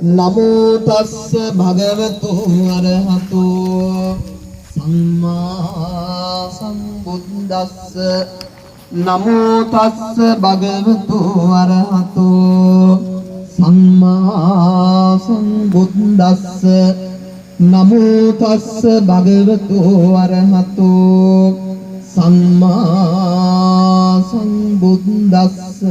නමෝ තස්ස භගවතු අරහතෝ සම්මා සම්බුද්දස්ස නමෝ තස්ස භගවතු අරහතෝ සම්මා සම්බුද්දස්ස නමෝ තස්ස භගවතු අරහතෝ සම්මා සම්බුද්දස්ස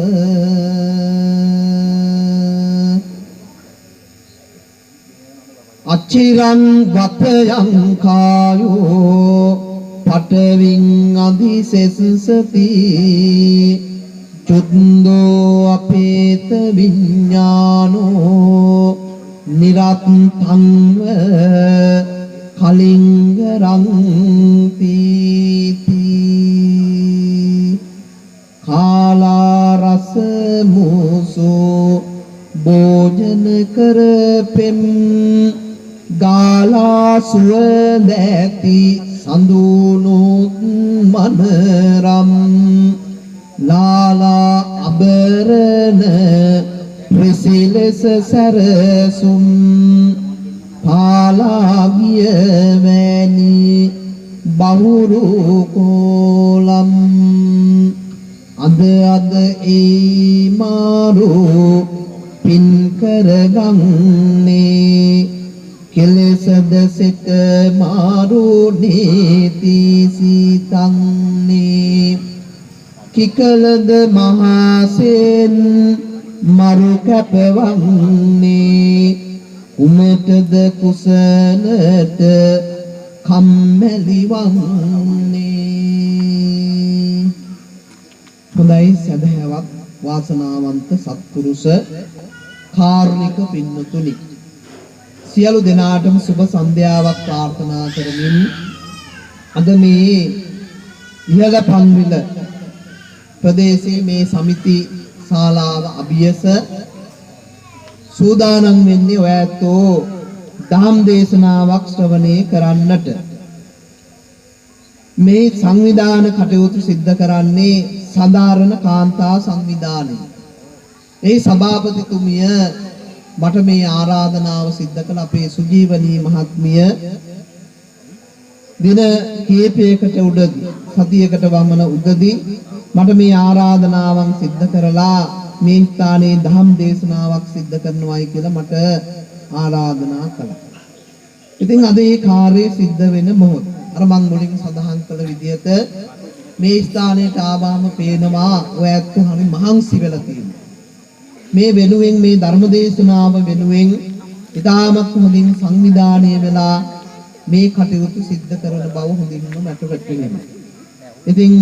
අචිරං වතයං කායෝ පඨවින් අධිසෙසති චුද්දෝ අපේත විඥානෝ නිරත්තං කලිංගරං පීති කාලා රස මුසෝ භෝජන කරපෙම් ගාලා සුවඳැති සඳුනුත් මනරම් ලාලා අබරණ ප්‍රසිලස සරසුම් පාලාගිය වැනි බහුරු කෝලම් අද අද ඒ මාරු පින් කරගන්නේ කෙලෙසද සිත මාරු නීති සීතන්නේ කිකලද මහසෙන් මරු කැපවන්නේ උමතද කුසලට කම්මැලි වන්නේ. හොඳයි සදහවත් වාසනාවන්ත සත්පුරුෂ කාරුණික පින්වතුනි, සියලු දෙනාටම සුබ සන්ධ්‍යාවක් ප්‍රාර්ථනා කරමින් අද මේ ඉහළ පන්විල ප්‍රදේශයේ මේ සමිති ශාලාව අභියස සූදානම් වෙන්නේ ඔයත්ෝ දහම් දේශනාවක් ශ්‍රවණය කරන්නට. මේ සංවිධාන කටයුතු සිද්ධ කරන්නේ සාධාරණ කාන්තා සංවිධානය. ඒ සභාපතිතුමිය මට මේ ආරාධනාව සිද්ධ කළ අපේ සුජීවනී මහත්මිය දින කීපයකට උඩදී සතියකට වමන උදදී මට මේ ආරාධනාවන් සිද්ධ කරලා මේ ස්ථානයේ ධම් දේශනාවක් සිද්ධ කරනවායි කියලා මට ආරාධනා කළා. ඉතින් අද මේ කාර්යය සිද්ධ වෙන මොහොත අර මම මුලින් සඳහන් කළ විදිහට මේ ස්ථානයට ආවම පේනවා ඔයත් හරි මහන්සි වෙලා තියෙනවා. මේ වෙනුවෙන් මේ ධර්ම දේශනාව වෙනුවෙන් ඉතාමත් හොඳින් සංවිධානය වෙලා මේ කටයුතු සිද්ධ කරන බව හොඳින්ම මට වැටහෙනවා. ඉතින්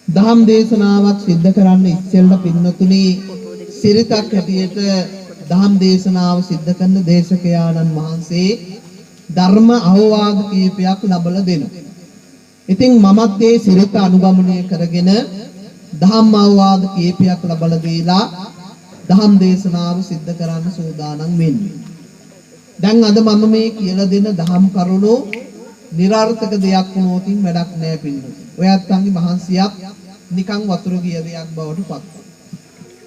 ධම් දේශනාවක් සිද්ධ කරන්න ඉස්සෙල්ලා පින්නතුනි සිරිතක් හැටියට ධම් දේශනාව සිද්ධ කරන දේශකයාණන් වහන්සේ ධර්ම අවවාද කීපයක් ලබලා දෙනවා. ඉතින් මමත් මේ සිරිත අනුගමනය කරගෙන දහම් අවවාද කීපයක් ලබලා දීලා දහම් දේශනාව සිද්ධ කරන්න සූදානම් වෙන්නේ. දැන් අද මම මේ කියලා දෙන දහම් කරුණෝ નિરර්ථක දෙයක් වුණොතින් වැඩක් නෑ පින්නතුනි. ඔයත් අංගි මහන්සියක් නිකන් වතුර ගිය දෙයක් බවට පත්.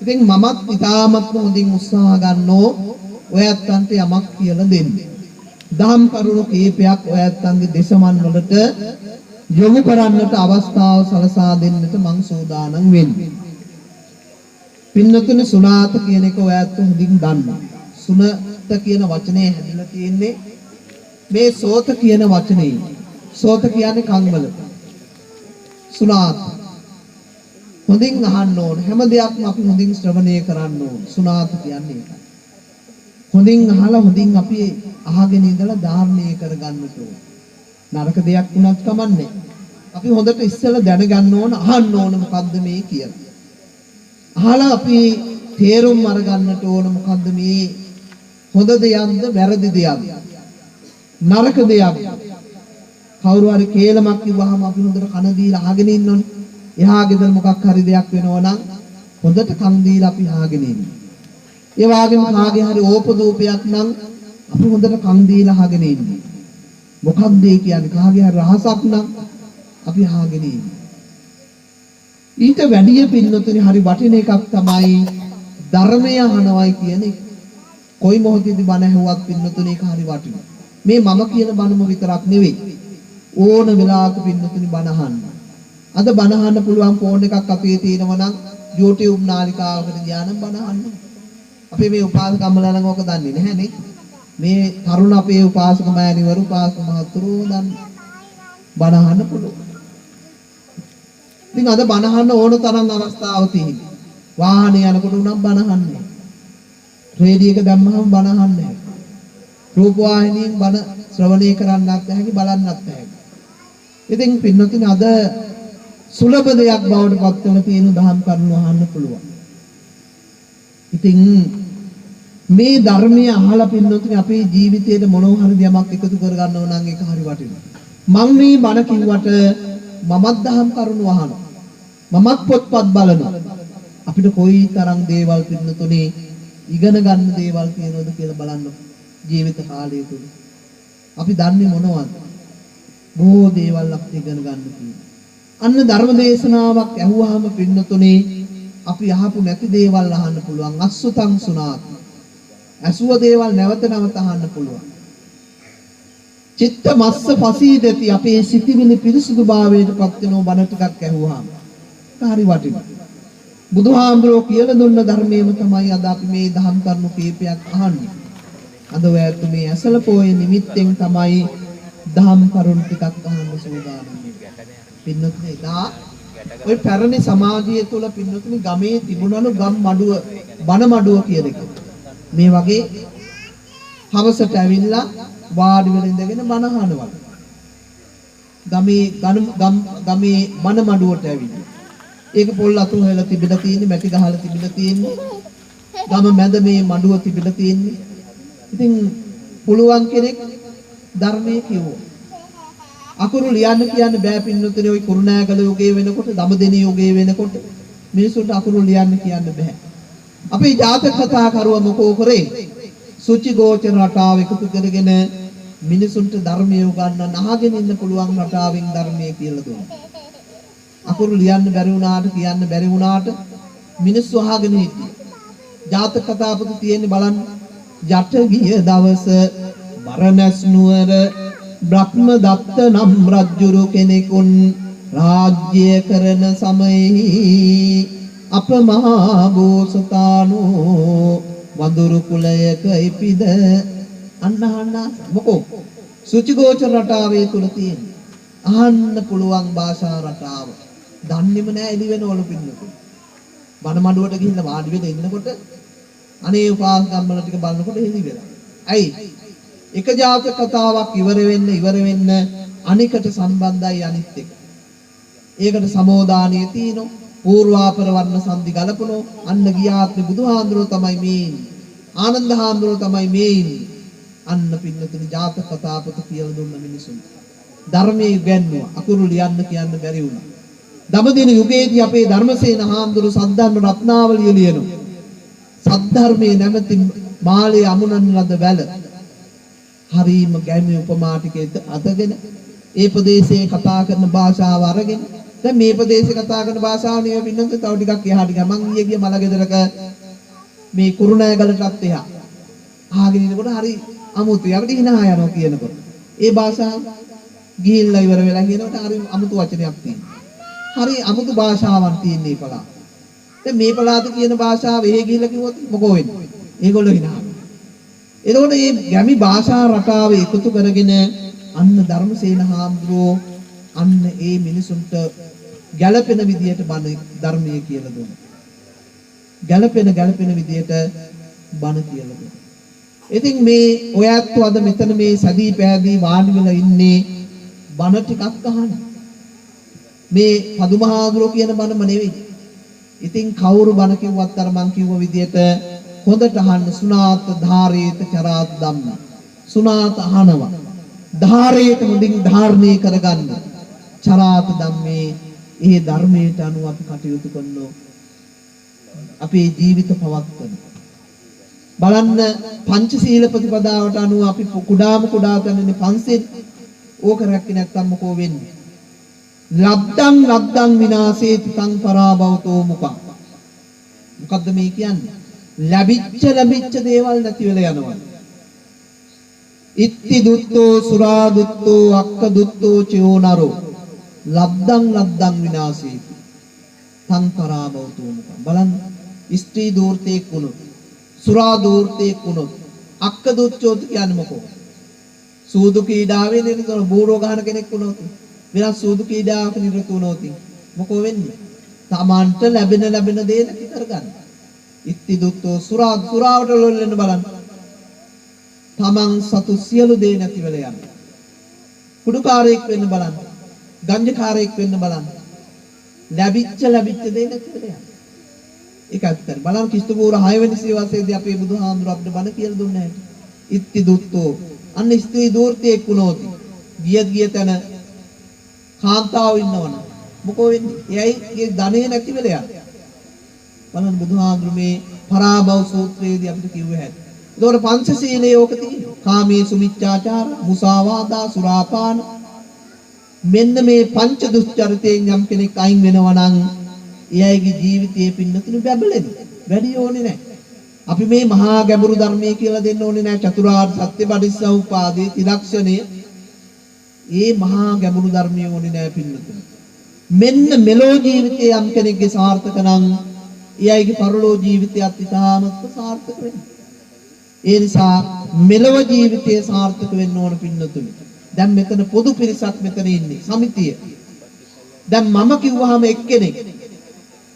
ඉතින් මමත් ඉතාමත් හොඳින් උත්සාහ ගන්නෝ ඔයත් අන්ට යමක් කියලා දෙන්න. දහම් කරුණු කීපයක් ඔයත් අංගි දේශමන් වලට යොමු කරන්නට අවස්ථාව සලසා දෙන්නට මං සූදානම් වෙන්නේ. පින්නතුනි සුණාත කියන එක ඔයත් හොඳින් දන්නවා. සුණත කියන වචනේ හැදිලා තියෙන්නේ මේ සෝත කියන වචනේ. සෝත කියන්නේ කන්වල. සුණාත හොඳින් අහන්න ඕන. හැම දෙයක්ම අපි හොඳින් ශ්‍රවණය කරන්න ඕන. සුණාත කියන්නේ ඒකයි. හොඳින් අහලා හොඳින් අපි අහගෙන ඉඳලා ධාරණය කරගන්නට ඕන. නරක දෙයක් වුණත් කමන්නේ. අපි හොඳට ඉස්සෙල්ලා දැනගන්න ඕන, අහන්න ඕන මොකද්ද මේ කියලා. අහලා අපි තේරුම් අරගන්නට ඕන මොකද්ද මේ හොඳ දෙයක්ද වැරදි දෙයක්ද නරක දෙයක්ද. කවුරු හරි කේලමක් කිව්වහම අපි හොඳට කන දීලා අහගෙන ඉන්න ඕනේ. එහා ගෙදර මොකක් හරි දෙයක් වෙනවා නම් හොඳට කන් දීලා අපි අහගෙන ඉන්න. ඒ වගේම කාගේ හරි ඕපදූපයක් නම් අපි හොඳට කන් දීලා අහගෙන ඉන්න. මොකක්ද ඒ කියන්නේ? කාගේ හරි රහසක් නම් අපි අහගෙන ඉන්න. ඊට වැඩිය පින්නතුනි හරි වටින එකක් තමයි ධර්මය අහනවයි කියන්නේ කොයි මොහොතේදී බණ ඇහුවත් පින්නතුනේ ඒක හරි වටිනවා. මේ මම කියන බණම විතරක් නෙවෙයි. ඕන වෙලාවක පින්නතුනේ බණ අහන්න. අද බණ අහන්න පුළුවන් ෆෝන් එකක් අපේ තියෙනවා නම් YouTube නාලිකාවකට ගියා නම් බණ අහන්න. අපේ මේ උපාසකම්මලා නම් ඕක දන්නේ නැහැ නේ. මේ තරුණ අපේ උපාසක මෑණිවරු උපාසක මහතුරු දන්නේ. බණ අහන්න පුළුවන්. ඉතින් අද බණ අහන්න ඕන තරම් අවස්ථාවක් තියෙනවා. වාහනේ යනකොට උනම් බණ අහන්නේ. රේඩියෝ එක දැම්මහම බණ අහන්නේ. රූප වාහිනියෙන් බණ ශ්‍රවණය කරන්නත් නැහැ බලන්නත් නැහැ. ඉතින් පින්නතුනි අද සුලභ දෙයක් බවට පත් වෙන තියෙන දහම් කරුණු අහන්න පුළුවන්. ඉතින් මේ ධර්මයේ අහලා පින්නතුනි අපේ ජීවිතයේ මොනවා හරි යමක් එකතු කරගන්නව නම් ඒක හරි වටිනවා. මම මේ බණ කිව්වට මමත් දහම් කරුණු අහනවා. මමත් පොත්පත් බලනවා. අපිට කොයි තරම් දේවල් පින්නතුනි ඉගෙන ගන්න දේවල් තියෙනවද කියලා බලන්න ජීවිත කාලය තුල. අපි දන්නේ මොනවද? බොහෝ දේවල් අපිට ඉගෙන ගන්න තියෙනවා. අන්න ධර්ම දේශනාවක් ඇහුවාම පින්නතුනි අපි අහපු නැති දේවල් අහන්න පුළුවන්. අස්සුතං සුනාත්. ඇසුව දේවල් නැවත නැවත අහන්න පුළුවන්. චිත්ත මස්ස පසීදති අපේ සිතිවිලි පිරිසුදුභාවයට පත් වෙනව බණ ටිකක් ඇහුවාම. හරි වටිනවා. බුදුහාමුදුරුවෝ කියලා දුන්න ධර්මයේම තමයි අද අපි මේ දහම් කරුණු කීපයක් අහන්නේ. අද ඔයත් මේ ඇසල පොයේ නිමිත්තෙන් තමයි දහම් කරුණු ටිකක් අහන්න සූදානම් වෙන්නේ. පින්නතුනි එදා ඔය පැරණි සමාජය තුළ පින්නතුනි ගමේ තිබුණලු ගම් මඩුව බණ මඩුව කියන එක. මේ වගේ හවසට ඇවිල්ලා වාඩි වෙලා ඉඳගෙන බණ අහනවා. ගමේ බණ මඩුවට ඇවිල්ලා ඒක පොල් අතු හැලා තිබිලා තියෙන්නේ මැටි ගහලා තිබිලා තියෙන්නේ ගම මැද මේ මඩුව තිබිලා තියෙන්නේ. ඉතින් පුළුවන් කෙනෙක් ධර්මයේ කියවෝ අකුරු ලියන්න කියන්න බෑ පින්නතුනේ ওই කුරුණෑගල යුගයේ වෙනකොට දඹදෙණිය යුගයේ වෙනකොට මිනිසුන්ට අකුරු ලියන්න කියන්න බෑ. අපේ ජාතක කතා කරුවා මොකෝ කරේ? සුචි ගෝචර රටාව එකතු කරගෙන මිනිසුන්ට ධර්මය උගන්වන්න අහගෙන ඉන්න පුළුවන් රටාවෙන් ධර්මයේ කියලා දුන්නා. අකුරු ලියන්න බැරි වුණාට කියන්න බැරි වුණාට මිනිස්සු අහගෙන හිටියේ. ජාතක කතා පොත තියෙන්නේ බලන්න. ජට ගිය දවස බරණැස් නුවර බ්‍රහ්මදත්ත නම් රජුරු කෙනෙකුන් රාජ්‍ය කරන සමයෙහි අප මහා බෝසතාණෝ වඳුරු කුලයක ඉපිද අන්න මොකෝ සුචිගෝචර රටාවේ තුල තියෙන අහන්න පුළුවන් භාෂා රටාව දන්නේම නෑ එළි වෙනවලු පින්නකෝ. බණ මඩුවට ගිහිල්ලා වාඩි වෙලා ඉන්නකොට අනේ උපාසකම්මල ටික බලනකොට එළි වෙලා. ඇයි? එක ජාතක කතාවක් ඉවර වෙන්න අනිකට සම්බන්ධයි අනිත් එක. ඒකට සමෝදානිය තියෙනවා. පූර්වාපර වර්ණ සංදි ගලපනෝ අන්න ගියාත්මේ බුදුහාඳුරෝ තමයි මේ ඉන්නේ. ආනන්ද හාමුදුරුවෝ තමයි මේ ඉන්නේ. අන්න පින්නතුනි ජාතක කතා පොත කියලා දුන්න මිනිසුන්. ධර්මයේ ඉගෙනුවා අකුරු ලියන්න කියන්න බැරි වුණා. දඹදින යුගයේදී අපේ ධර්මසේන හාමුදුරුවෝ සද්ධර්ම රත්නාවලිය ලියනවා. සද්ධර්මයේ නැමැති මාළේ අමුණන ලද වැල හරීම ගැමි උපමා ටිකේ අතගෙන ඒ ප්‍රදේශයේ කතා කරන භාෂාව අරගෙන දැන් මේ ප්‍රදේශේ කතා කරන භාෂාව නෙවෙයි පින්නන්ත තව ටිකක් එහාට ගියා. මං ඊයේ ගිය මලගෙදරක මේ කුරුණෑගලටත් එහා ආගෙන ඉනකොට හරි අමුතුයි. අපිට hina යනවා කියනකොට. ඒ භාෂාව ගිහිල්ලා ඉවර වෙලා කියනකොට හරි අමුතු වචනයක් තියෙනවා. හරි අමුතු භාෂාවක් තියෙන මේ පළාත. දැන් මේ පළාත කියන භාෂාව එහෙ ගිහිල්ලා කිව්වොත් මොකෝ වෙන්නේ? ඒගොල්ලෝ hina වෙනවා. එතකොට මේ ගැමි භාෂා රටාව එකතු කරගෙන අන්න ධර්මසේන හාමුදුරුවෝ අන්න ඒ මිනිසුන්ට ගැළපෙන විදියට බණ ධර්මයේ කියලා දුන්නා. ගැළපෙන විදියට බණ කියලා දුන්නා. ඉතින් මේ ඔයත් අද මෙතන මේ සදී පෑදී වාඩි වෙලා ඉන්නේ බණ ටිකක් අහන්න. මේ පදුමහාඳුරෝ කියන බණම නෙවෙයි. ඉතින් කවුරු බණ කිව්වත් අර මං කිව්ව විදියට හොඳට අහන්න. සුනාත ධාරේත චරාත් ධම්ම. සුනාත අහනවා. ධාරේත මුදින් ධාරණය කරගන්න. චරාත් ධම්මේ ඒ ධර්මයට අනුව අපි කටයුතු කරනවා. අපේ ජීවිත පවත්වන. බලන්න පංචශීල ප්‍රතිපදාවට අනුව අපි කුඩා තැනනේ පන්සල් ඕක රැක්කේ නැත්නම් මොකෝ වෙන්නේ? ලබ්ධං විනාශේති තං පරාභවතෝ මුඛං. මොකද්ද මේ කියන්නේ? ලැබිච්ච දේවල් නැති වෙලා යනවා. ඉත්ති දුත්තෝ සුරා දුත්තෝ අක්ක දුත්තෝ චයෝනරෝ ලද්දං විනාශේති සංතරා බෞතුමුක. බලන්න ස්ත්‍රී දූර්තයක් වුණොත් සුරා දූර්තයක් වුණොත් අක්ක දුච්චෝත් කියන්නේ මොකෝ? සූදු කීඩාවේ නිරතව බූරෝ ගහන කෙනෙක් වුණොත් වෙනස් සූදු කීඩාවක නිරත වුණොත් මොකෝ වෙන්නේ? තමන්ට ලැබෙන දේ නැති කරගන්න. ඉත්ති දුත්තෝ සුරාවට ලොල් වෙන්න බලන්න. තමන් සතු සියලු දේ නැති වෙලා යනවා. කුඩුකාරයෙක් වෙන්න බලන්න. ගංජකාරයෙක් වෙන්න බලන්න. ලැබිච්ච දේ නැති වෙලා යනවා. ඒක ඇත්තට බලන්න කිස්තුපූර 6 වෙනි සියවසේදී අපේ බුදුහාමුදුර අපිට බණ කියලා දුන්නේ. ඉත්ති දුත්තෝ අන්න ස්ත්‍රී දූර්තයෙක් වුණොත් ගිය තැන කාන්තාව ඉන්නවනම් මොකෝ වෙන්නේ? එයයි ධනෙ නැති වෙලා යනවා. බලන්න බුදුහාමුදුර මේ පරාභව සූත්‍රයේදී අපිට කිව්වේ හැටි. ඒතකොට පංචශීලයේ ඕක තියෙනවා. කාමයේ සුමිච්ඡාචාර, මුසාවාදා, සුරාපාන. මෙන්න මේ පංච දුස්චරිතයෙන් යම් කෙනෙක් අයින් වෙනවා නම් එයාගේ ජීවිතයේ පින්නතුණු බැබලෙනවා. වැඩි ඕනේ නැහැ. අපි මේ මහා ගැඹුරු ධර්මයේ කියලා දෙන්න ඕනේ නැහැ. චතුරාර්ය සත්‍ය පටිච්චසමුප්පාදේ ත්‍රිලක්ෂණය. මේ මහා ගැඹුරු ධර්මයේ ඕනේ නැහැ පින්නතුණු. මෙන්න මෙලෝ ජීවිතයේ යම් කෙනෙක්ගේ සාර්ථක නම් එයාගේ පරලෝ ජීවිතයත් ඉතාමත් සාර්ථක වෙනවා. ඒ නිසා මෙලව ජීවිතයේ සාර්ථක වෙන්න ඕන පින්නතුනි. දැන් මෙතන පොදු පිරිසක් මෙතන ඉන්නේ සමිතිය. දැන් මම කිව්වහම එක්කෙනෙක්.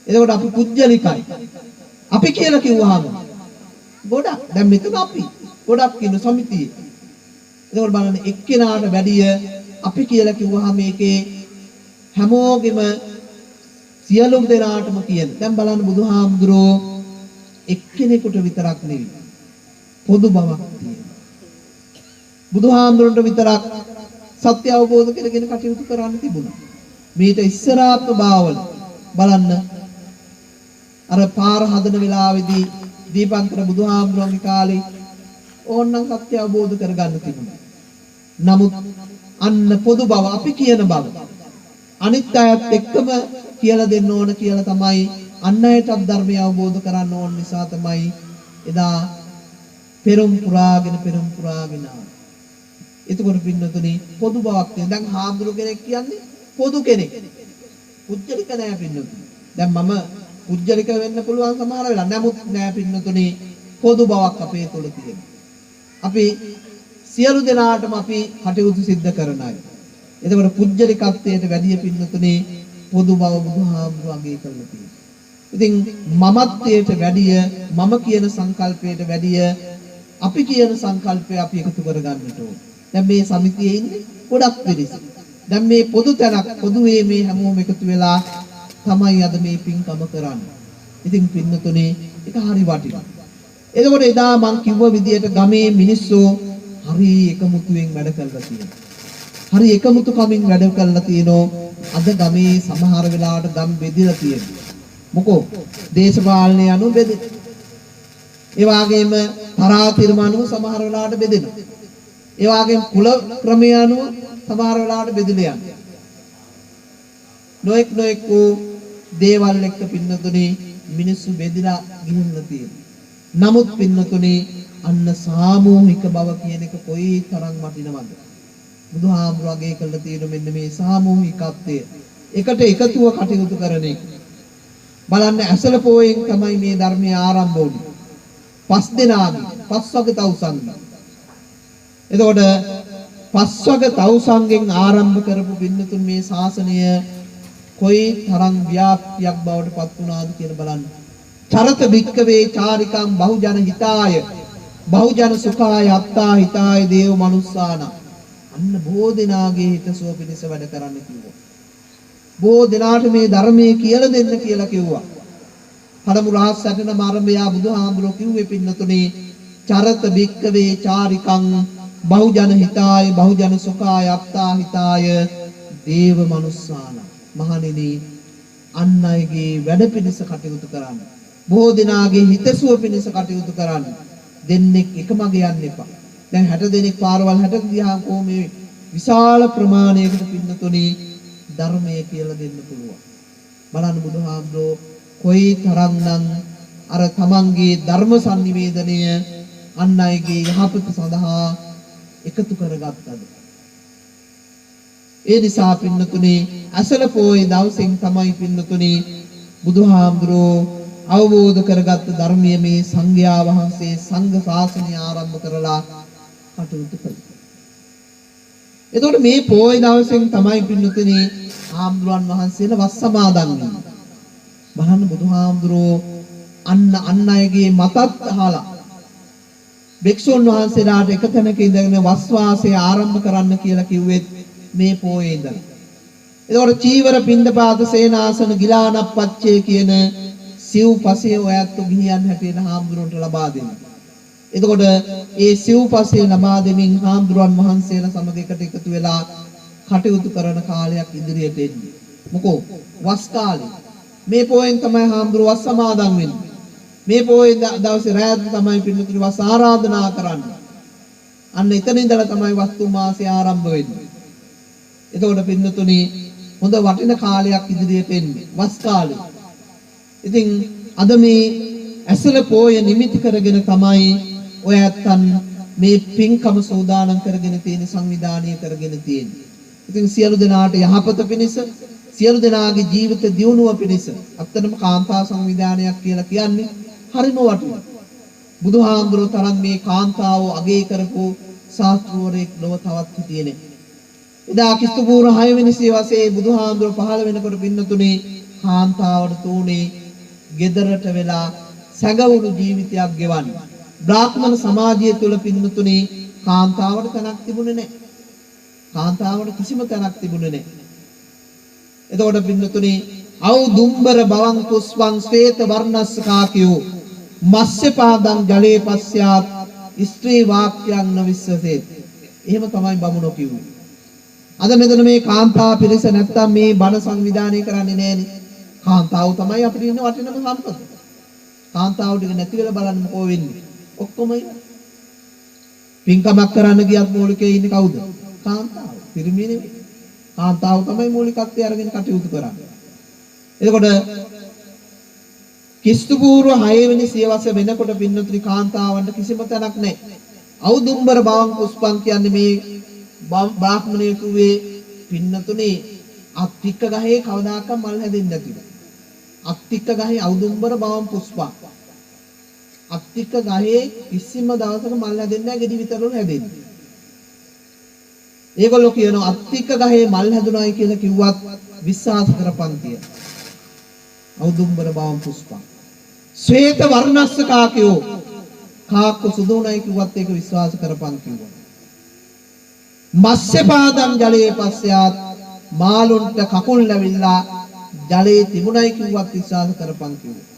එතකොට අපි පුජ්‍යලිකයි. අපි කියලා කිව්වහම ගොඩක්. දැන් මෙතන අපි ගොඩක් ඉන්න සමිතියේ. එතකොට බලන්න එක්කෙනාට වැඩිය අපි කියලා කිව්වහම මේකේ හැමෝගෙම සියලුම දෙනාටම කියන. දැන් බලන්න බුදුහාමුදුරෝ එක්කෙනෙකුට විතරක් නෙවෙයි පොදු බවක් තියෙනවා. බුදුහාමුදුරන්ට විතරක් සත්‍ය අවබෝධ කරගෙන කටයුතු කරන්න තිබුණා. මේට ඉස්සරහත්ව බාවල බලන්න අර පාර හදන වෙලාවේදී දීපංකර බුදුහාමුදුරන්ගේ කාලේ ඕනනම් සත්‍ය අවබෝධ කරගන්න තිබුණා. නමුත් අන්න පොදු බව අපි කියන බව අනිත් අයත් එක්කම කියලා දෙන්න ඕන කියලා තමයි අන් අයටත් ධර්මය අවබෝධ කරන්න ඕන නිසා තමයි එදා පෙරම් පුරාගෙන ආවා. එතකොට පින්නතුනි පොදු බවක් තියෙන. දැන් හාමුදුරු කෙනෙක් කියන්නේ පොදු කෙනෙක්. පුජ්‍යලික නෑ පින්නතුනි. දැන් මම පුජ්‍යලික වෙන්න පුළුවන් සමහර වෙලා. නමුත් නෑ පින්නතුනි පොදු බවක් අපේ තුල තියෙනවා. අපි සියලු දෙනාටම අපි කටයුතු සිද්ධ කරන අය. එතකොට පුජ්‍යලිකත්වයට වැඩි පින්නතුනි පොදු බව බුදුහාමුදුරු අගය කරලා තියෙනවා. ඉතින් මමත්වයට වැඩිය මම කියන සංකල්පයට වැඩිය අපි කියන සංකල්පය අපි එකතු කරගන්නට ඕන. දැන් මේ සමිතියේ ඉන්නේ ගොඩක් පිරිස. දැන් මේ පොදු තැනක් පොදුවේ මේ හැමෝම එකතු වෙලා තමයි අද මේ පින්කම කරන්නේ. ඉතින් පින්නතුනේ ඒක හරි වටිනවා. එතකොට එදා මං කිව්ව විදියට ගමේ මිනිස්සු හරි එකමුතුවෙන් වැඩ කරලා තියෙනවා. හරි එකමුතුකමින් වැඩ කරලා තියෙනවා. අද ගමේ සමහර වෙලාවට ගම් බෙදලා තියෙනවා. මොකෝ දේශපාලනය අනුව බෙදෙන. ඒ වගේම තරාතිරම අනුව සමහර වෙලාවට බෙදෙනවා. ඒ වගේම කුල ක්‍රමය අනුව සමහර වෙලාවට බෙදලා යනවා. නොඑක් දේවල් එක්ක පින්නතුනේ මිනිස්සු බෙදලා ගිහිල්ලා තියෙනවා. නමුත් පින්නතුනේ අන්න සාමූහික බව කියන එක කොයි තරම් වටිනවද? බුදුහාමුදුරගේ කළා තියෙන මෙන්න මේ සාමූහිකත්වය. එකට එකතුව කටයුතු කරන එක. බලන්න ඇසල පොයෙන් තමයි මේ ධර්මය ආරම්භ වුනේ. 5 දෙනාගේ 5 වග තවුසන්ගේ. එතකොට 5 වග තවුසන්ගෙන් ආරම්භ කරපු පින්නතුන් මේ ශාසනය කොයි තරම් ව්‍යාප්තියක් බවට පත් වුණාද කියලා බලන්න. චරත භික්කවේ චාරිකං බහුජන හිතාය බහුජන සුඛාය අත්තා හිතාය දේව මනුස්සාන. අන්න බොහෝ දෙනාගේ හිතසුව පිණිස වැඩ කරන්න කිව්වා. බොහෝ දෙනාට මේ ධර්මයේ කියලා දෙන්න කියලා කිව්වා. පළමු රහස් සැටනම ආරම්භය බුදුහාමුදුරුවෝ කිව්වේ පින්නතුනේ චරත භික්කවේ චාරිකං බහුජන හිතාය බහුජන සුඛාය අත්තා හිතාය දේව මනුස්සාන. මහණෙනි අන් අයගේ වැඩ පිණිස කටයුතු කරන්න. බොහෝ දෙනාගේ හිතසුව පිණිස කටයුතු කරන්න. දෙන්නෙක් එකමග යන්න එපා. දැන් 60 දෙනෙක් පාරවල් 60 ගියාම කොහොමේ විශාල ප්‍රමාණයකට පින්නතුනේ ධර්මය කියලා දෙන්න පුළුවන්. බලන්න බුදුහාමුදුරෝ කොයි තරම්නම් අර තමන්ගේ ධර්ම sannivedanය අන් අයගේ යහපත සඳහා එකතු කරගත්තද? ඒ නිසා පින්නතුනේ අසල පොයේ දවසෙන් තමයි පින්නතුනේ බුදුහාමුදුරෝ අවබෝධ කරගත් ධර්මයේ මේ සංඝයා වහන්සේ සංඝ ශාසනය ආරම්භ කරලා කටයුතු කළා. එතකොට මේ පොයේ දවසෙන් තමයි පින්නතුනේ ආම්දුරන් වහන්සේලා වස් සමාදන් වෙන්නේ. බලන්න බුදුහාමුදුරෝ අන් අයගේ මතත් අහලා භික්ෂුන් වහන්සේලාට එක තැනක ඉඳගෙන වස් වාසය ආරම්භ කරන්න කියලා කිව්වෙත් මේ පොයේ ඉඳලා. එතකොට චීවර පින්දපාත සේනාසන ගිලානප්පච්චේ කියන සිව්පසය ඔයත් ගිහියන් හැටියට හාමුදුරන්ට ලබා දෙනවා. එතකොට ඒ සිව්පසය ලබා දෙමින් හාමුදුරන් වහන්සේලා සමග එකට එකතු වෙලා කටයුතු කරන කාලයක් ඉදිරියට එන්නේ. මොකෝ වස් කාලේ. මේ පොයෙන් තමයි හාමුදුරුවෝ වස් සමාදන් වෙන්නේ. මේ පොයේ දවසේ රාත්‍රි තමයි පින්නතුනි වස් ආරාධනා කරන්නේ. අන්න එතන ඉඳලා තමයි වස්තු මාසය ආරම්භ වෙන්නේ. එතකොට පින්නතුනි හොඳ වටින කාලයක් ඉදිරියට එන්නේ වස් කාලේ. ඉතින් අද මේ ඇසල පොය නිමිති කරගෙන තමයි ඔය ඇත්තන් මේ පින්කම සෝදානම් කරගෙන තියෙන සංවිධානය කරගෙන තියෙන්නේ. ඉතින් සියලු දෙනාට යහපත පිණිස සියලු දෙනාගේ ජීවිත දියුණුව පිණිස අත්තනම කාන්තා සංවිධානයක් කියලා කියන්නේ හරිම වටිනවා. බුදුහාමුදුරුවෝ තරම් මේ කාන්තාව අගය කරපු ශාස්ත්‍රවරයෙක් ලොව තවත් හිටියේ නැහැ. එදා කිස්තුපූර 6 වෙනි සියවසේ බුදුහාමුදුරුවෝ පහළ වෙනකොට පින්නතුනේ කාන්තාවට තෝනේ ගෙදරට වෙලා සැඟවුණු ජීවිතයක් ගෙවන්න. බ්‍රාහ්මණ සමාජය තුල පින්නතුනේ කාන්තාවට තැනක් තිබුණේ නැහැ. කාන්තාවට කිසිම තැනක් තිබුණේ නැහැ. එතකොට පින්නතුනේ අවුදුම්බර බවං පුස්වං ශ්වේත වර්ණස්ස කාකියෝ මස්සපාදං ජලේ පස්යාත් ස්ත්‍රී වාක්‍යං නවිස්සසේත්. එහෙම තමයි බමුණෝ කිව්වේ. අද මෙතන මේ කාන්තා පිරිස නැත්තම් මේ බණ සංවිධානය කරන්නේ නැහෙනි. කාන්තාව තමයි අපිට ඉන්න වටිනම සම්පත. කාන්තාව ටික නැති වෙලා බලන්න මොකෝ වෙන්නේ. ඔක්කොම පින්කමක් කරන්න ගියත් මූලිකයේ ඉන්නේ කවුද? කාන්තාව. පිරිමිය නෙවෙයි. කාන්තාව තමයි මූලිකත්වයේ අරගෙන කටයුතු කරන්නේ. එතකොට කිස්තුපූර්ව 6 වෙනි සියවස වෙනකොට පින්නතුනි කාන්තාවන්ට කිසිම තැනක් නැහැ. අවුදුම්බර බවං පුස්පං කියන්නේ මේ බ්‍රාහ්මණයෙකු කිව්වේ පින්නතුනි අත්තික්ක ගහේ කවදාකවත් මල් හැදෙන්නේ නැතිව. අත්තික්ක ගහේ අවුදුම්බර බවං පුස්පං. අත්තික්ක ගහේ කිසිම දවසක මල් හැදෙන්නේ නැහැ, ගෙඩි විතරලු හැදෙන්නේ. ඒගොල්ලෝ කියනවා අත්තික්ක ගහේ මල් හැදුනායි කියලා කිව්වත් විශ්වාස කරපන්තිය. අවුදුම්බර බවං පුස්පං. ශ්වේත වර්ණස්ස කාකයෝ කාක්ක සුදුුණයි කිව්වත් ඒක විශ්වාස කරපන් කිව්වා. මස්සපාදං ජලයේ පස්සයාත් මාළුන්ට කකුල් ලැබිලා ජලයේ තිබුණයි කිව්වත් විශ්වාස කරපන් කිව්වා.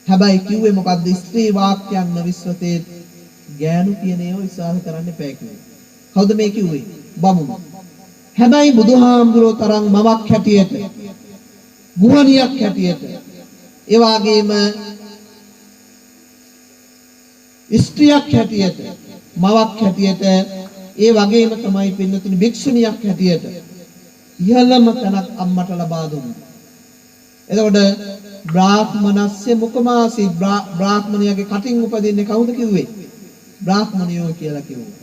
හැබැයි කිව්වේ මොකද්ද? ස්ත්‍රී වාක්‍යයන් විශ්වතේ ගෑනු කියන ඒවා විශ්වාස කරන්න එපා කිව්වේ. කවුද මේ කිව්වේ? බමුණු. හැබැයි බුදුහාමුදුරුවෝ තරම් මවක් හැටියට ගුහණියක් හැටියට ඒ වගේම ස්ත්‍රියක් හැටියට මවක් හැටියට ඒ වගේම තමයි පින්නතුනි භික්ෂුණියක් හැටියට ඉහළම තැනක් අම්මට ලබා දුන්නා. එතකොට බ්‍රාහ්මනස්ස මුකමාසී බ්‍රාහ්මණයාගේ කටින් උපදින්නේ කවුද කිව්වේ? බ්‍රාහ්මණයෝ කියලා කිව්වා.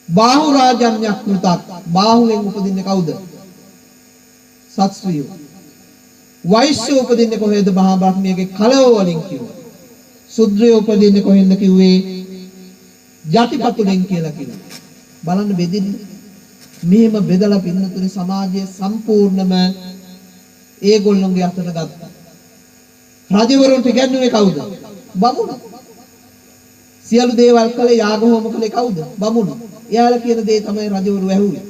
බාහු රාජන්‍යක් කෘතක් බාහුවෙන් උපදින්නේ කවුද? සත්ස්ත්‍රියෝ. වෛශ්‍ය උපදින්නේ කොහෙද? මහා බ්‍රහ්මයාගේ කලව වලින් කිව්වා. ශුද්‍රය උපදින්නේ කොහෙන්ද කිව්වේ? යටිපතුලෙන් කියලා කිව්වා. බලන්න බෙදින්න. මෙහෙම බෙදලා පින්නතුනි සමාජයේ සම්පූර්ණම ඒගොල්ලෝගේ අතට ගත්තා. රජවරුන්ට ඉගැන්නුවේ කවුද? බමුණු. සියලු දේවල් කළේ යාග හෝම කළේ කවුද? බමුණු. එයාලා කියන දේ තමයි රජවරු ඇහුවේ.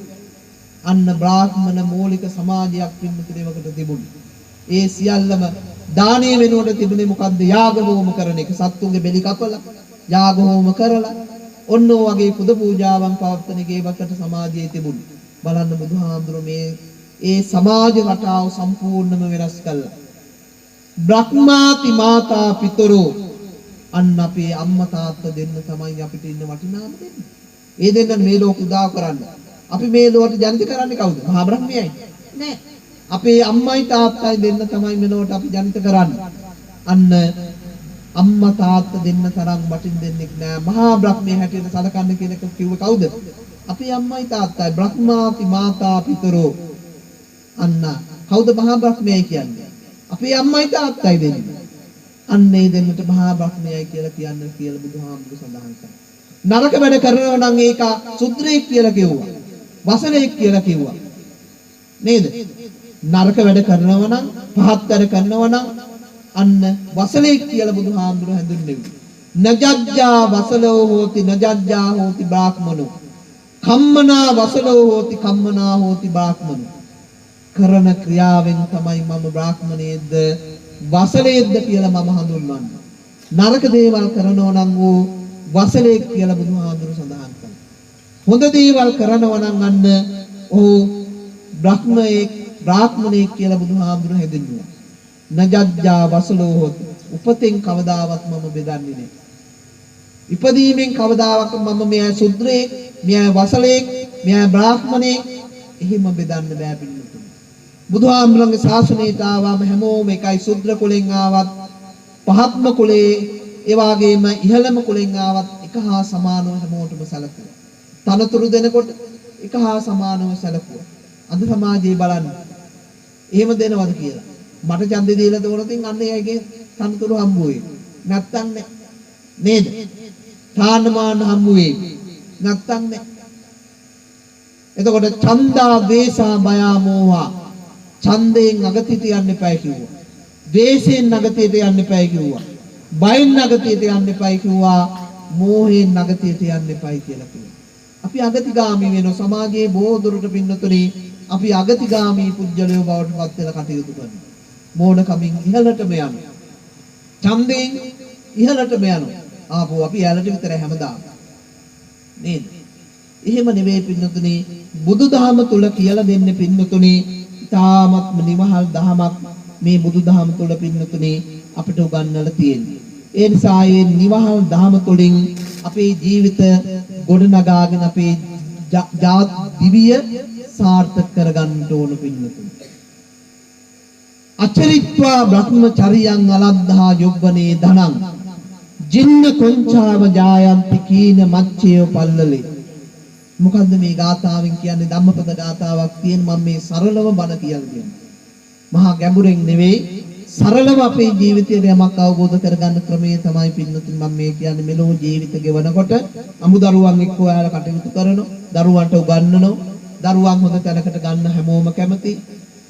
අන්න බ්‍රාහ්මණ මූලික සමාජයක් පින්නතුනි වකට තිබුණා. ඒ සියල්ලම දානීය වෙනුවට තිබුණේ මොකද්ද? යාග හෝම කරන එක. සත්තුන්ගේ බෙලි කපලා යාග හෝම කරලා ඔන්න ඔය වගේ පුද පූජාවන් පවත්වන එකේ වකට සමාජයේ තිබුණා. බලන්න බුදුහාමුදුරුවෝ මේ ඒ සමාජ රටාව සම්පූර්ණයෙන්ම වෙනස් කළා. බ්‍රහ්මාති මාතා පිතරෝ අන්න අපේ අම්මා තාත්තා දෙන්න තමයි අපිට ඉන්න වටිනාම දෙන්නේ. ඒ දෙන්න මේ ලෝක උදා කරන්න. අපි මේ ලෝකෙට ජනිත කරන්නේ කවුද? මහා බ්‍රහ්මයයි. නෑ. අපේ අම්මයි තාත්තයි දෙන්න තමයි මේ ලෝකෙට අපි ජනිත කරන්නේ. අන්න අම්මා තාත්තා දෙන්න තරම් වටින් දෙන්නෙක් නෑ. මහා බ්‍රහ්මයේ හැටියට සලකන්න කියන එක කිව්වේ කවුද? අපේ අම්මයි තාත්තයි. බ්‍රහ්මාති මාතා පිතරෝ. අන්න කවුද මහා බ්‍රහ්මයයි කියන්නේ? අපේ අම්මයි තාත්තයි දෙන්නේ. අන්නේ දෙන්නට මහා බ්‍රහ්මයයි කියලා කියන්නේ කියලා බුදුහාමුදුරු සඳහන් කරා. නරක වැඩ කරනවා නම් ඒක සුත්‍රයෙක් කියලා කිව්වා. වසලෙක් කියලා කිව්වා. නේද? නරක වැඩ කරනවා නම් පහත් වැඩ කරනවා නම් අන්න වසලෙක් කියලා බුදුහාමුදුරු හැඳින්වෙන්නේ. නජජ්ජා වසලෝ හෝති නජජ්ජා හෝති බ්‍රාහ්මනෝ. කම්මනා වසලෝ හෝති කම්මනා හෝති බ්‍රාහ්මනෝ. කරන ක්‍රියාවෙන් තමයි මම බ්‍රාහ්මණයෙක්ද වසලයෙක්ද කියලා මම හඳුන්වන්නේ. නරක දේවල් කරනවා නම් වූ වසලෙක් කියලා බුදුහාමුදුරු සඳහන් කරනවා. හොඳ දේවල් කරනවා නම් අන්න ඔහු බ්‍රාහ්මණයෙක් කියලා බුදුහාමුදුරු හැඳින්වුවා. නජජ්ජා වසලෝ හොත් උපතෙන් කවදාවත් මම බෙදන්නේ නැහැ. ඉපදීමෙන් කවදාවත් මම මෙයා සුද්‍රයෙක්, මෙයා වසලයෙක්, මෙයා බ්‍රාහ්මණයෙක් එහෙම බෙදන්න බෑ පිළිතුරු. බුදුහාමුදුරන්ගේ ශාසනයට ආවම හැමෝම එකයි. සුද්‍ර කුලෙන් ආවත්, පහත්ම කුලේ, ඒ වගේම ඉහළම කුලෙන් ආවත් එක හා සමානව හැමෝටම සැලකුවා. තනතුරු දෙනකොට එක හා සමානව සැලකුවා. අද සමාජයේ බලන්න. එහෙම දෙනවද කියලා? මට ඡන්දෙ දීලා තෝරතින් අන්න එයාගේ තනතුරු හම්බ වෙයි. නැත්තම් නේද? තාන්නමාන හම්බ වෙයි. නැත්තම් නෑ. එතකොට ඡන්දා වේසා බයා මෝහා. ඡන්දයෙන් අගතියට යන්න එපා කිව්වා. ද්වේෂයෙන් අගතියට යන්න එපා කිව්වා. බයෙන් අගතියට යන්න එපා කිව්වා. මෝහයෙන් අගතියට යන්න එපා කියලා කිව්වා. අපි අගතිගාමී වෙන සමාජයේ බොහෝ දුරට පින්නතුනි අපි අගතිගාමී පුජ්‍යලයෝ බවට පත් වෙලා කටයුතු කරනවා. මෝඩකමින් ඉහළටම යනවා. ඡන්දයෙන් ඉහළටම යනවා. ආපෝ අපි යාලට විතර හැමදාම. නේද? එහෙම නෙවෙයි පින්නතුනි බුදුදහම තුල කියලා දෙන්නේ පින්නතුනි තාමත්ම නිවහල් දහමක් මේ බුදුදහම තුල පින්නතුනි අපිට උගන්වලා තියෙන්නේ. ඒ නිසා මේ නිවහල් දහම තුලින් අපේ ජීවිත ගොඩනගාගෙන අපේ දිවිය සාර්ථක කරගන්න ඕන පින්නතුනි. අචරිත්වා බ්‍රහ්මචරියං අලද්ධා යොබ්බනේ ධනං ජින්න කොංචාව ජායන්ති කීන මච්චේ පල්ලලේ. මොකද්ද මේ ගාථාවෙන් කියන්නේ? ධම්මපද ගාථාවක් තියෙන මම මේ සරලව බණ කියලා දෙනවා. මහා ගැඹුරෙන් නෙවෙයි සරලව අපේ ජීවිතයේ යමක් අවබෝධ කරගන්න ක්‍රමය තමයි පින්නතුන් මම මේ කියන්නේ. මෙලොව ජීවිත ගෙවනකොට අමුදරුවන් එක්ක ඔයාලා කටයුතු කරනවා, දරුවන්ට උගන්වනවා, දරුවන් හොඳ තැනකට ගන්න හැමෝම කැමති.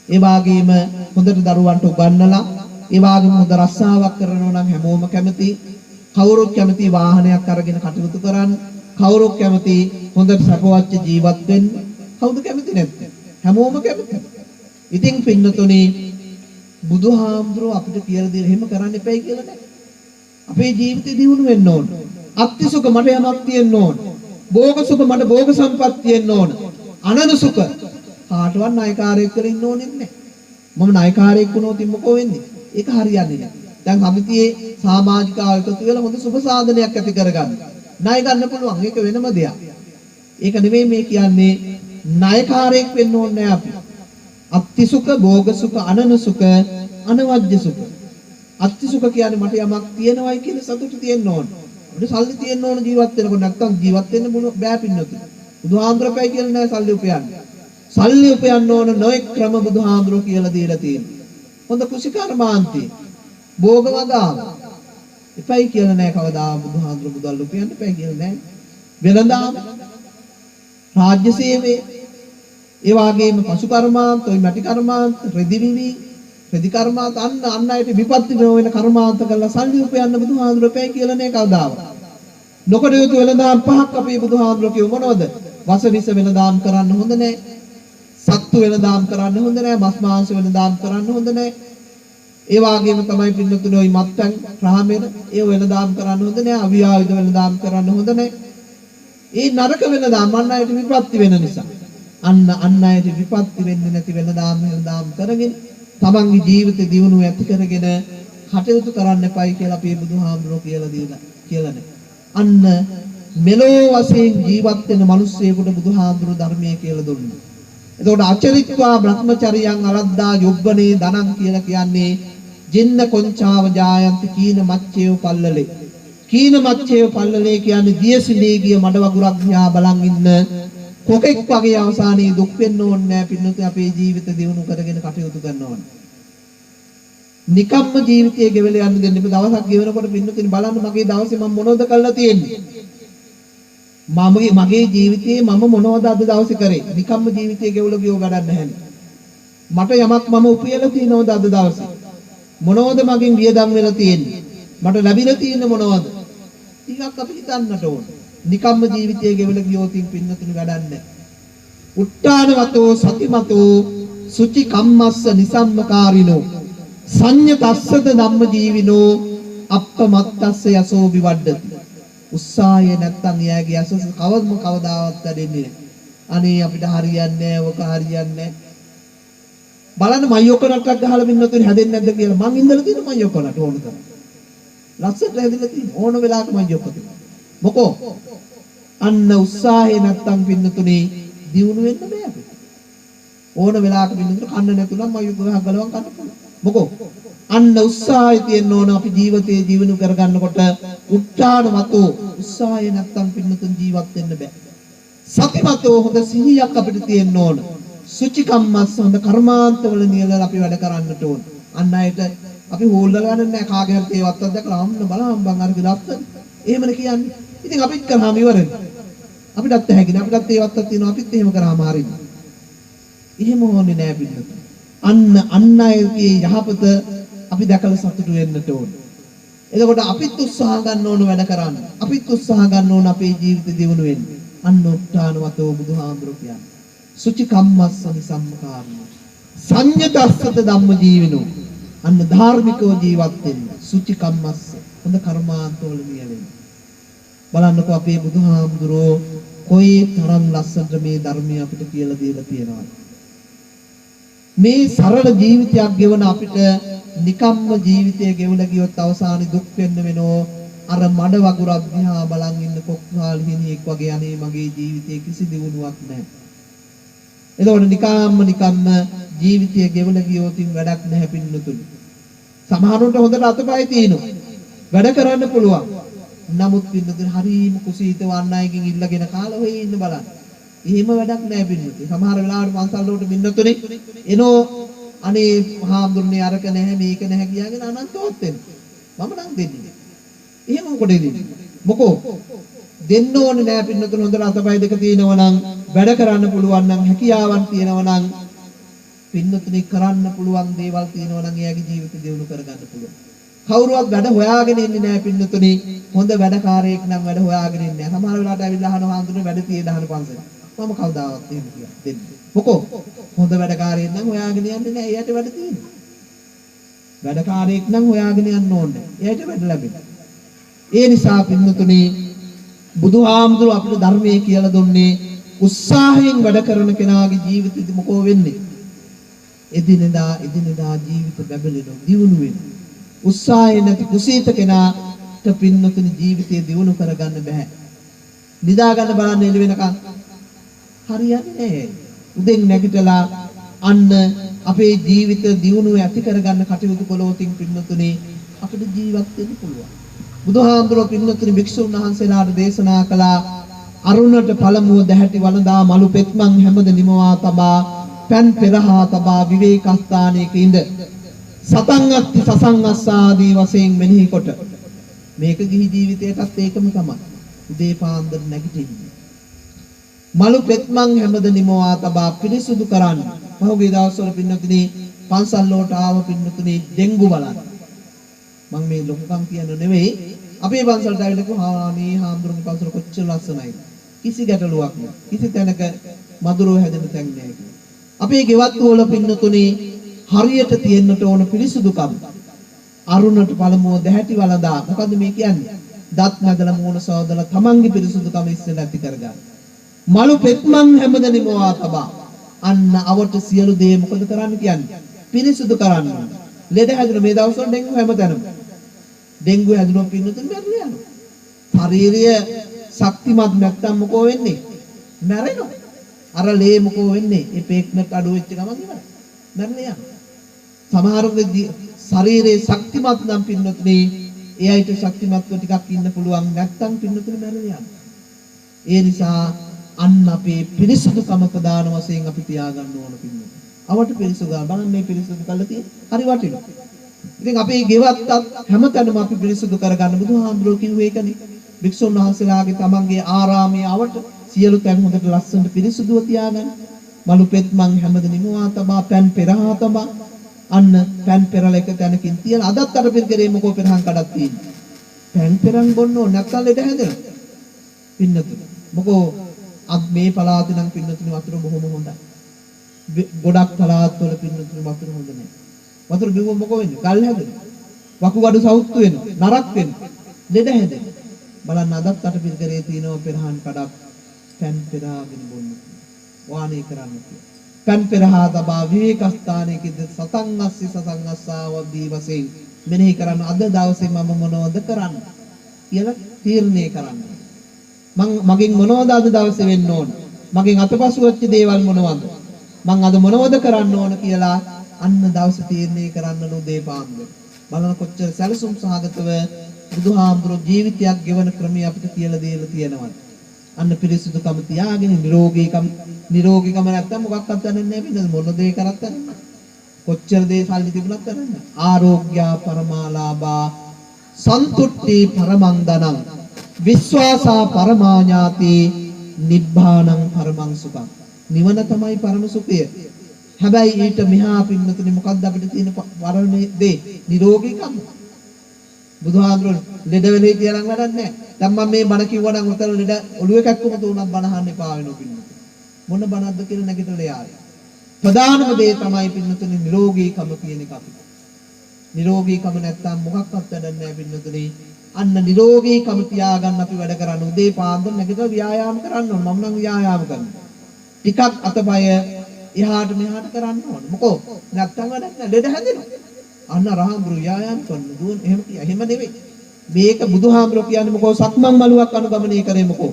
ඒ වගේම හොඳට දරුවන්ට උගන්වලා ඒ වගේම හොඳ රස්සාවක් කරනවා නම් හැමෝම කැමති. කවුරුත් කැමති වාහනයක් අරගෙන කටයුතු කරන්න. කවුරුත් කැමති හොඳට සපවත් ජීවත් වෙන්න. කවුද කැමති නැත්තේ? හැමෝම කැමති. ඉතින් පින්නතුනේ බුදුහාමුදුරුව අපිට කියලා දෙන එහෙම කරන්න එපයි කියලා නෑ. අපේ ජීවිතේ දියුණු වෙන්න ඕන. අත්තිසුඛ මට යමක් තියෙන්න ඕන. භෝගසුඛ මට භෝග සම්පත් තියෙන්න ඕන. අනනසුඛ කාටවත් ණයකාරයෙක් කරලා ඉන්න ඕනෙත් නෑ. මම ණයකාරයෙක් වුණොත් මොකෝ වෙන්නේ? ඒක හරියන්නේ නෑ. දැන් සමිතියේ සමාජිකව එකතු වෙලා හොඳ සුබ සාධනයක් ඇති කරගන්න. ණය ගන්න පුළුවන්. ඒක වෙනම දෙයක්. ඒක නෙවෙයි මේ කියන්නේ ණයකාරයෙක් වෙන්න ඕනේ නෑ අපි. අත්තිසුඛ, භෝගසුඛ, අනනසුඛ, අනවජ්‍ය සුඛ. අත්තිසුඛ කියන්නේ මට යමක් තියෙනවයි කියන සතුට තියෙන්න ඕන. අපිට සල්ලි තියෙන්න ඕන ජීවත් වෙනකොට නැත්තම් ජීවත් වෙන්න බෑ පින්නතුනි. බුදුහාමුදුරපයි කියලා නෑ සල්ලි උපයන්න. සල්ලි උපයන්න ඕන නොඑක් ක්‍රම බුදුහාමුදුරෝ කියලා දීලා තියෙනවා. හොඳ කුසිකර්මාන්තේ භෝග වගාව. එපයි කියලා නෑ කවදා බුදුහාමුදුරෝ බුදල් උපයන්න එපයි කියලා නෑ. වෙළඳාම, රාජ්‍ය සේවය, ඒ වගේම පසු කර්මාන්ත, ඔය මැටි කර්මාන්ත, රෙදි විවි, රෙදි කර්මාන්ත අන්න අයට විපත්ති වෙන කර්මාන්ත කරලා සල්ලි උපයන්න බුදුහාමුදුරෝ එපයි කියලා නෑ කවදාවත්. නොකඩ යුතු වෙළඳාම් පහක් අපේ බුදුහාමුදුරෝ කිව්ව මොනවද? වස විස වෙළඳාම් කරන්න හොඳ නෑ. සත්තු වෙළඳාම් කරන්න හොඳ නෑ. මස් මාංශ වෙළඳාම් කරන්න හොඳ නෑ. ඒ වගේම තමයි පින්නතුනේ ওই මත්පැන් රාමෙන ඒ වෙළඳාම් කරන්න හොඳ නෑ. අවියායුධ වෙළඳාම් කරන්න හොඳ නෑ. ඒ නරක වෙළඳාම් අන් අයට විපත්ති වෙන නිසා. අන් අයට විපත්ති වෙන්නේ නැති වෙළඳාම් කරගෙන තමන්ගේ ජීවිත දියුණුව ඇති කරගෙන කටයුතු කරන්න එපයි කියලා අපේ බුදුහාමුදුරුවෝ කියලා දීලා කියලා නේ. අන්න මෙලෝ වශයෙන් ජීවත් වෙන මිනිස්සෙකුට බුදුහාමුදුරුවෝ ධර්මයේ කියලා දුන්නා. එතකොට අචරිත්වා බ්‍රහ්මචරියං අලද්දා යොබ්බනේ ධනං කියලා කියන්නේ ජින්න කොංචාව ජායන්ති කීන මච්චේව පල්ලලේ. කීන මච්චේව පල්ලලේ කියන්නේ දියසිලී ගිය මඩ වගුරක් දිහා බලන් ඉන්න කොකෙක් වගේ අවසානයේ දුක් වෙන්න ඕනේ නැහැ. පින්නතුනි අපේ ජීවිත දියුණු කරගෙන කටයුතු කරන්න ඕනේ. නිකම්ම ජීවිතයේ ගෙවල යන්න දෙන්න ඉතින් දවසක් ගෙවනකොට පින්නතුනි බලන්න මගේ දවසේ මම මොනවද කරලා තියෙන්නේ? මගේ ජීවිතයේ මම මොනවද අද දවසේ කරේ? නිකම්ම ජීවිතයේ ගෙවල ගියෝ වැඩක් නැහැ. මට යමක් මම උපයලා තියෙනවද අද දවසේ? මොනවද මගෙන් වියදම් වෙලා තියෙන්නේ? මට ලැබිලා තියෙන්නේ මොනවද? ටිකක් අපි හිතන්නට ඕන. නිකම්ම ජීවිතයේ ගෙවල ගියෝතින් පින්නතුනි වැඩක් නැහැ. උත්තානවතෝ සතිමතෝ සුචි කම්මස්ස නිසම්මකාරිනෝ සංයතස්සද ධම්ම ජීවිනෝ අප්පමත්තස්ස යසෝ විවඩ්ඩති. උත්සාහය නැත්තම් එයාගේ යසස කවදාවත් වැඩෙන්නේ නැහැ. අනේ අපිට හරියන්නේ නැහැ, ඔක හරියන්නේ නැහැ. බලන්න මයෝකනටක් ගහලා පින්නතුනි හැදෙන්නේ නැද්ද කියලා මං ඉඳලා තියෙන මයෝකනට ඕන තරම්. ලස්සට හැදිලා තියෙන ඕන වෙලාවක මයෝකත. මොකෝ අන්න උත්සාහය නැත්තම් පින්නතුනි දියුණු වෙන්න බෑ අපිට. ඕන වෙලාවක පින්නතුනි කන්න නැතුණම් මයෝක ගහ ගලවන් කන්න පුළුවන්. මොකෝ අන්න උත්සාහය තියෙන්න ඕන අපි ජීවිතේ ජීවණු කරගන්නකොට උත්සාහවතෝ උත්සාහය නැත්තම් පින්නතුන් ජීවත් වෙන්න බෑ. සතිමතෝ හොඳ සිහියක් අපිට තියෙන්න ඕන. සුචිකම්මස් හොඳ කර්මාන්තවල නියලලා අපි වැඩ කරන්නට ඕන. අන්න අයට අපි හොල්ලලා ගන්න නැහැ කාගේ හරි තේවත්තක් දැකලා අම්ම බලහම්බන් අරගෙන ලස්සන. එහෙමනේ කියන්නේ. ඉතින් අපිත් කරාම ඉවරනේ. අපිටත් හැකිනේ අපිටත් තේවත්තක් තියෙනවා අපිත් එහෙම කරාම හරියි. එහෙම ඕනේ නෑ පිළිතුර. අන්න අයගේ යහපත අපි දැකලා සතුටු වෙන්නට ඕන. එතකොට අපිත් උත්සාහ ගන්න ඕන වැඩ කරන්න. අපිත් උත්සාහ ගන්න ඕන අපේ ජීවිත දියුණු වෙන්න. අන්න උත්තානවතෝ බුදුහාමුදුරුවෝ කියන්නේ. සුචි කම්මස්ස නිසම්මකාරණ. සංයතස්සත ධම්ම ජීවිනෝ. අන්න ධාර්මිකව ජීවත් වෙන්න. සුචි කම්මස්ස. හොඳ කර්මාන්තවල නියැලෙන්න. බලන්නකෝ අපේ බුදුහාමුදුරුවෝ කොයි තරම් ලස්සනට මේ ධර්මය අපිට කියලා දීලා තියෙනවද? මේ සරල ජීවිතයක් ගෙවන අපිට නිකම්ම ජීවිතය ගෙවලා ගියොත් අවසානයේ දුක් වෙන්න වෙනෝ. අර මඩ වගුරක් දිහා බලන් ඉන්න කොක්කාල් හිණියෙක් වගේ අනේ මගේ ජීවිතේ කිසි දියුණුවක් නැහැ. එතකොට නිකම්ම ජීවිතය ගෙවලා ගියොත් වැඩක් නැහැ පින්නතුනි. සමහරවිට හොඳට අතපය තියෙනවා. වැඩ කරන්න පුළුවන්. නමුත් පින්නතුනි හරීම කුසීත වන්නයකින් ඉල්ලගෙන කාලා වෙයි ඉන්න බලන්න. එහෙම වැඩක් නෑ පින්නතුනි. සමහර වෙලාවට පන්සල් වලට පින්නතුනි එනෝ අනේ මහාඳුන්නේ අරක නැහැ මේක නැහැ කියාගෙන අනන්තවත් වෙනවා. මම නම් දෙන්නේ. එහෙම මොකටද දෙන්නේ? මොකෝ දෙන්න ඕනේ නෑ පින්නතුනි හොඳට අතපය දෙක තියෙනවා නම් වැඩ කරන්න පුළුවන් නම් හැකියාවන් තියෙනවා නම් පින්නතුනි කරන්න පුළුවන් දේවල් තියෙනවා නම් එයාගේ ජීවිත දියුණු කරගන්න පුළුවන්. කවුරුවත් වැඩ හොයාගෙන ඉන්නේ නෑ පින්නතුනි. හොඳ වැඩකාරයෙක් නම් වැඩ හොයාගෙන ඉන්නේ නෑ. සමහර වෙලාවට ඇවිල්ලා අහනවා හාමුදුරනේ වැඩ තියෙ දහන පන්සල. මම කවදාවත් එහෙම කියන්නේ දෙන්නේ. මොකෝ හොඳ වැඩකාරයෙක් නම් හොයාගෙන යන්නේ නෑ. එයාට වැඩ තියෙනවා. වැඩකාරයෙක් නම් හොයාගෙන යන්න ඕනේ. එයාට වැඩ ලැබෙනවා. ඒ නිසා පින්නතුනි බුදුහාමුදුරුවෝ අපිට ධර්මයේ කියලා දුන්නේ උත්සාහයෙන් වැඩ කරන කෙනාගේ ජීවිතෙදි මොකෝ වෙන්නේ? එදිනෙදා ජීවිත බැබලෙනවා, දියුණු වෙනවා. උත්සාහය නැති කුසීත කෙනාට පින්නතුනි ජීවිතය දියුණු කරගන්න බෑ. නිදා ගන්න බලන්න එළි වෙනකන් හරියන්නේ නැහැ. උදෙන් නැගිටලා අන්න අපේ ජීවිත දියුණුව ඇති කරගන්න කටයුතු කළොතින් පින්නතුනි අපිට ජීවත් වෙන්න පුළුවන්. බුදුහාමුදුරුවෝ පින්නතුනි භික්ෂුන් වහන්සේලාට දේශනා කළා අරුණට පළමුව දැහැටි වළඳා මලු පෙත්මන් හැමද නිමවා තබා පන් පෙරහා තබා විවේකස්ථානයක ඉඳ සතං අත්ති සසංගස්සාදී වශයෙන් මෙනෙහි කොට මේක ගිහි ජීවිතයටත් ඒකම තමයි. උදේ පාන්දර නැගිටින්න මලු පෙත්මන් හැමද නිමවා තබා පිරිසුදු කරන්න. පහුගිය දවස්වල පින්නතුනි පන්සල් වලට ආව පින්නතුනි ඩෙන්ගු බලන්න. මම මේ ලොකුකම් කියන නෙවෙයි අපේ පන්සලට ආවිලක මේ හාමුදුරන්ගේ පන්සල කොච්චර ලස්සනයි. කිසි ගැටලුවක් නෑ. කිසි තැනක මధుරව හැදෙන තැන් නෑ. අපේ ගෙවත් වල පින්නතුනි හරියට තියෙන්නට ඕන පිරිසුදුකම. අරුණට පළමුව දැහැටි වළඳා මොකද්ද මේ කියන්නේ? දත් නැදලා මූණ සෝදලා තමන්ගේ පිරිසුදුකම ඉස්සෙල්ලා ඇති කරගන්න. මලු පෙත්මන් හැමදෙනම වා තබා අන්න අවට සියලු දේ මොකද කරන්න කියන්නේ? පිරිසුදු කරන්න. ලෙඩ හැදුන මේ දවස්වල ඩෙන්ගු හැමතැනම. ඩෙන්ගු හැදුනොත් පින්නතුන් මැරෙලා යනවා. ශාරීරිය ශක්තිමත් නැත්තම් මොකෝ වෙන්නේ? මැරෙනවා. අර ලේ මොකෝ වෙන්නේ? ඒ පේක්නට අඩු වෙච්ච ගමන් ඉවරයි. මැරෙලා යනවා. සමහරුගේ ශරීරයේ ශක්තිමත් නම් පින්නතුනේ ඒ අයට ශක්තිමත්ව ටිකක් ඉන්න පුළුවන් නැත්නම් පින්නතුනේ මැරෙලා යනවා. ඒ නිසා අන්න අපේ පිරිසුදුකම ප්‍රදාන වශයෙන් අපි තියාගන්න ඕන පින්නතුනේ. අවට පිරිසුදු බලන්න මේ පිරිසුදු කළා තියෙන හරි වටිනවා. ඉතින් අපේ ගෙවත්තත් හැමතැනම අපි පිරිසුදු කරගන්න බුදුහාමුදුරුවෝ කිව්වේ ඒකනේ. භික්ෂුන් වහන්සේලාගේ තමන්ගේ ආරාමයේ අවට සියලු තැන් හොඳට ලස්සනට පිරිසුදුව තියාගන්න. මලු පෙත්මන් හැමදෙනෙම තබා පෑන් පෙරහා තබා අන්න පෑන් පෙරලා එක තැනකින් තියලා අදත් අර පිළිකරේ මොකෝ පෙරහන් කඩක් තියෙන්නේ. පෑන් පෙරන් බොන්න ඕන නැත්නම් ලෙඩ හැදෙනවා. පින්නතුන. මොකෝ අත් මේ පළාතේ නම් පින්නතුන වතුර බොහොම හොඳයි. ගොඩක් පළාත්වල පින්නතුන වතුර හොඳ නැහැ. වතුර බිව්ව මොකෝ වෙන්නේ? ගල් හැදෙනවා. වකුගඩු සවුත්තු වෙනවා. නරක් වෙනවා. ලෙඩ හැදෙනවා. බලන්න අදත් අට පිළිකරේ තියෙනවා පෙරහන් කඩක් පෑන් පෙරාගෙන බොන්න. වාණී කරන්න කියලා. පෑන් පෙරහා තබා විවේක ස්ථානයකද සතං අස්සි සතං අස්සාවදී වශයෙන් මෙනෙහි කරන්න අද දවසේ මම මොනවද කරන්න කියලා තීරණය කරන්න. මගෙන් මොනවද අද දවසේ වෙන්න ඕන? මගෙන් අතපසු වෙච්ච දේවල් මොනවද? මං අද මොනවද කරන්න ඕන කියලා අන්න දවසේ තීරණය කරන්න නෝදේ පාන්දර. බලන කොච්චර සැලසුම් සහගතව බුදුහාමුදුරුවෝ ජීවිතයක් ගෙවන ක්‍රමය අපිට කියලා දෙලා තියෙනවා. අන්න පිරිසුදුකම තියාගෙන නිරෝගීකම නැත්තම් මොකක්වත් දැනෙන්නේ නැහැ පිළිද මොන දේ කරත් කරන්නේ. කොච්චර දේ සල්ලි තිබුණත් කරන්නේ. ආරෝග්‍ය පරමාලාභා සන්තුට්ටි පරමං දනං විශ්වාසා පරමාඥාති නිබ්බාණං පරමං සුඛං. නිවන තමයි පරම සුඛය. හැබැයි ඊට මෙහා පින්නතුනි මොකක්ද අපිට තියෙන වරණේ දේ නිරෝගීකම. බුදුහාමුදුරුවෝ ලෙඩ වෙලේ කියලා නම් වැඩක් නැහැ. දැන් මම මේ බණ කිව්වනම් උතර ලෙඩ ඔළුවේ කැක්කුම තුනක් බණ අහන්න එපා වෙනවා පින්නතුනි. මොන බණක්ද කියලා නැගිටලා යාවි. ප්‍රධානම දේ තමයි පින්නතුනි නිරෝගීකම කියන එක අපිට. නිරෝගීකම නැත්තම් මොකක්වත් වැඩක් නැහැ පින්නතුනි. අන්න නිරෝගීකම තියාගන්න අපි වැඩ කරන්න උදේ පාන්දර නැගිටලා ව්‍යායාම කරන්න ඕන. මම නම් ව්‍යායාම කරනවා. ටිකක් අතපය එහාට මෙහාට කරන්න ඕන. මොකෝ නැත්තම් වැඩක් නැහැ. ලෙඩ හැදෙනවා. අන්න රහඹුරු ව්‍යායාම කරන දුවන් එහෙම නෙවෙයි. මේක බුදුහාමුදුරුවෝ කියන්නේ මොකෝ සක්මන් මළුවක් අනුගමනය කරේ මොකෝ.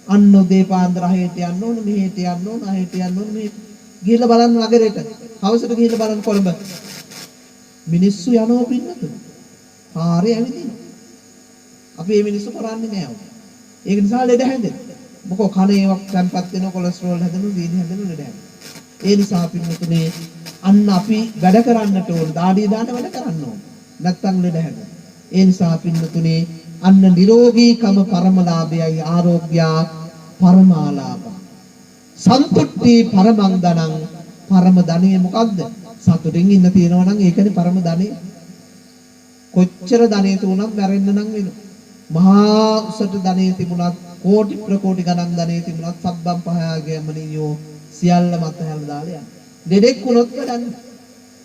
අන්න උදේ පාන්දර හේට යන්න ඕන මෙහෙට යන්න ඕන අහෙට යන්න ඕන මෙහෙට. ගිහිල්ලා බලන්න නගරේට. හවසට ගිහිල්ලා බලන්න කොළඹ. මිනිස්සු යනවා පින්නතුනේ. පාරේ ඇවිදිනවා. අපි මේ මිනිස්සු කරන්නේ නෑ. ඒක නිසා ලෙඩ හැදෙනවා. මොකෝ කන ඒවක් තැම්පත් වෙනවා කොලෙස්ටරෝල් හැදෙනවා දීනි හැදෙනවා ලෙඩ හැදෙනවා. ඒ නිසා පින්නතුනේ අන්න අපි වැඩ කරන්නට ඕන. දාඩිය දාන්න වැඩ කරන්න ඕන. නැත්තම් ලෙඩ හැදෙනවා. ඒ නිසා පින්නතුනේ අන්න නිරෝගීකම පරමලාභයයි ආරෝග්‍ය පරමාලාභ. සන්තුට්ටි පරමං ධනං පරම ධනෙ මොකද්ද? සතුටින් ඉන්න තියනවා නම් ඒකනේ පරම ධනෙ. කොච්චර ධනෙ තුනක් මැරෙන්න නම් වෙනවා. මහා උසට ධනෙ තිබුණත් කෝටි ප්‍රකෝටි ගණන් ධනෙ තිබුණත් සබ්බම් පහයාගමනියෝ සියල්ල මත හැල දාලා යනවා. දෙඩෙක් වුණොත් වැඩන්නේ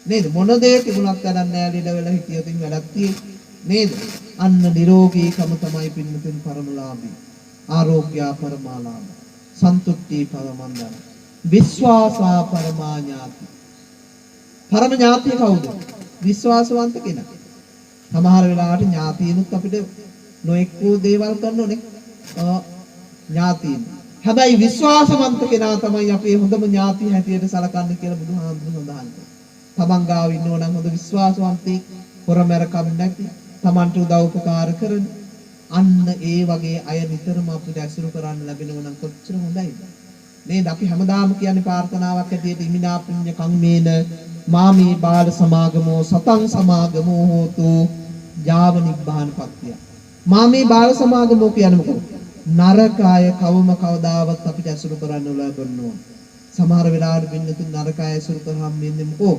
නේද? මොන දේ තිබුණත් වැඩක් නැහැ. ලෙඩ වෙලා හිටියොත් වැඩක් තියෙන්නේ නේද? අන්න නිරෝගීකම තමයි පින්නතුන් පරමලාභී. ආරෝග්‍ය පරමාලාභ. සන්තුට්ටි පරමන්දන. විශ්වාසා පරමාඥාති. පරම ඥාතිය කවුද? විශ්වාසවන්ත කෙනා. සමහර වෙලාවට ඥාතියනුත් අපිට නොඑක්කෝ දේවල් කරනෝනේ. ඥාතියන්. හැබැයි විශ්වාසවන්ත කෙනා තමයි අපේ හොඳම ඥාති හැටියට සලකන්නේ කියලා බුදුහාමුදුරුවෝ සඳහන් කළා. තමන් ගාව ඉන්නෝ නම් හොඳ විශ්වාසවන්තයෙක්, හොරමැරකම් නැති, තමන්ට උදව් උපකාර කරන අන්න ඒ වගේ අය නිතරම අපිට ඇසුරු කරන්න ලැබෙනවා නම් කොච්චර හොඳයිද නේද? අපි හැමදාම කියන්නේ ප්‍රාර්ථනාවක් ඇටියට ඉමිනා පුඤ්ඤ කම්මේන මාමේ බාල සමාගමෝ සතං සමාගමෝ හෝතු යාව නිබ්බානපත්තිය. මාමේ බාල සමාගමෝ කියන්නේ මොකද? නරකය කවම කවදාවත් අපිට ඇසුරු කරන්න ලැබෙන්න ඕන. සමහර වෙලාවට වෙන්නතුන් නරකය ඇසුරු කරාම වෙන්නේ මොකෝ?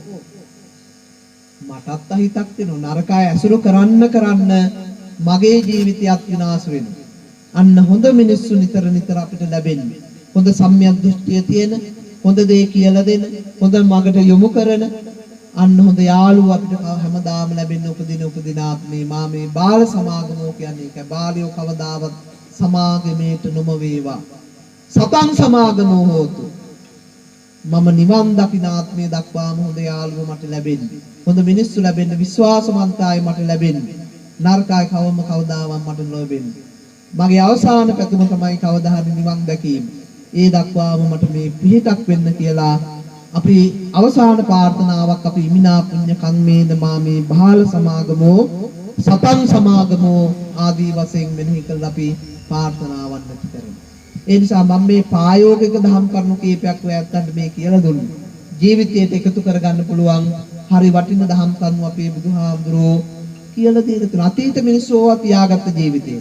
මටත් අහිතක් වෙනවා. නරකය ඇසුරු කරන්න මගේ ජීවිතයත් විනාශ වෙනවා. අන්න හොඳ මිනිස්සු නිතර අපිට ලැබෙන්නේ. හොඳ සම්‍යක් දෘෂ්ටිය තියෙන, හොඳ දේ කියලා දෙන, හොඳ මගට යොමු කරන අන්න හොඳ යාළුවෝ අපිට හැමදාම ලැබෙන්න උපදිනාත් මේ බාල සමාගමෝ කියන්නේ ඒක. බාලියෝ කවදාවත් සමාගමේට නොම වේවා. සතං සමාගමෝ හෝතු. මම නිවන් දකිනාත්මය දක්වාම හොඳ යාළුවෝ මට ලැබෙන්නේ. හොඳ මිනිස්සු ලැබෙන්න, විශ්වාසවන්ත අය මට ලැබෙන්නේ. නරකයි කවම කවදාවත් මට නොලැබෙන්නේ. මගේ අවසාන පැතුම තමයි කවදා හරි නිවන් දැකීම. ඒ දක්වාම මට මේ පිහිටක් වෙන්න කියලා අපි අවසාන ප්‍රාර්ථනාවක් අපි ඉමිනා පුඤ්ඤ කම්මේන මාමේ බාල සමාගමෝ සතං සමාගමෝ ආදී වශයෙන් මෙනෙහි කරලා අපි ප්‍රාර්ථනාවන් නැති කරමු. ඒ නිසා මම මේ ප්‍රායෝගික දහම් කරුණු කීපයක් ඔයයන්ට මේ කියලා දුන්නා. ජීවිතයට එකතු කරගන්න පුළුවන් හරි වටින දහම් කරුණු අපේ බුදුහාමුදුරෝ කියලා දීලා තියෙනවා. අතීත මිනිස්සුව තියාගත්ත ජීවිතේ.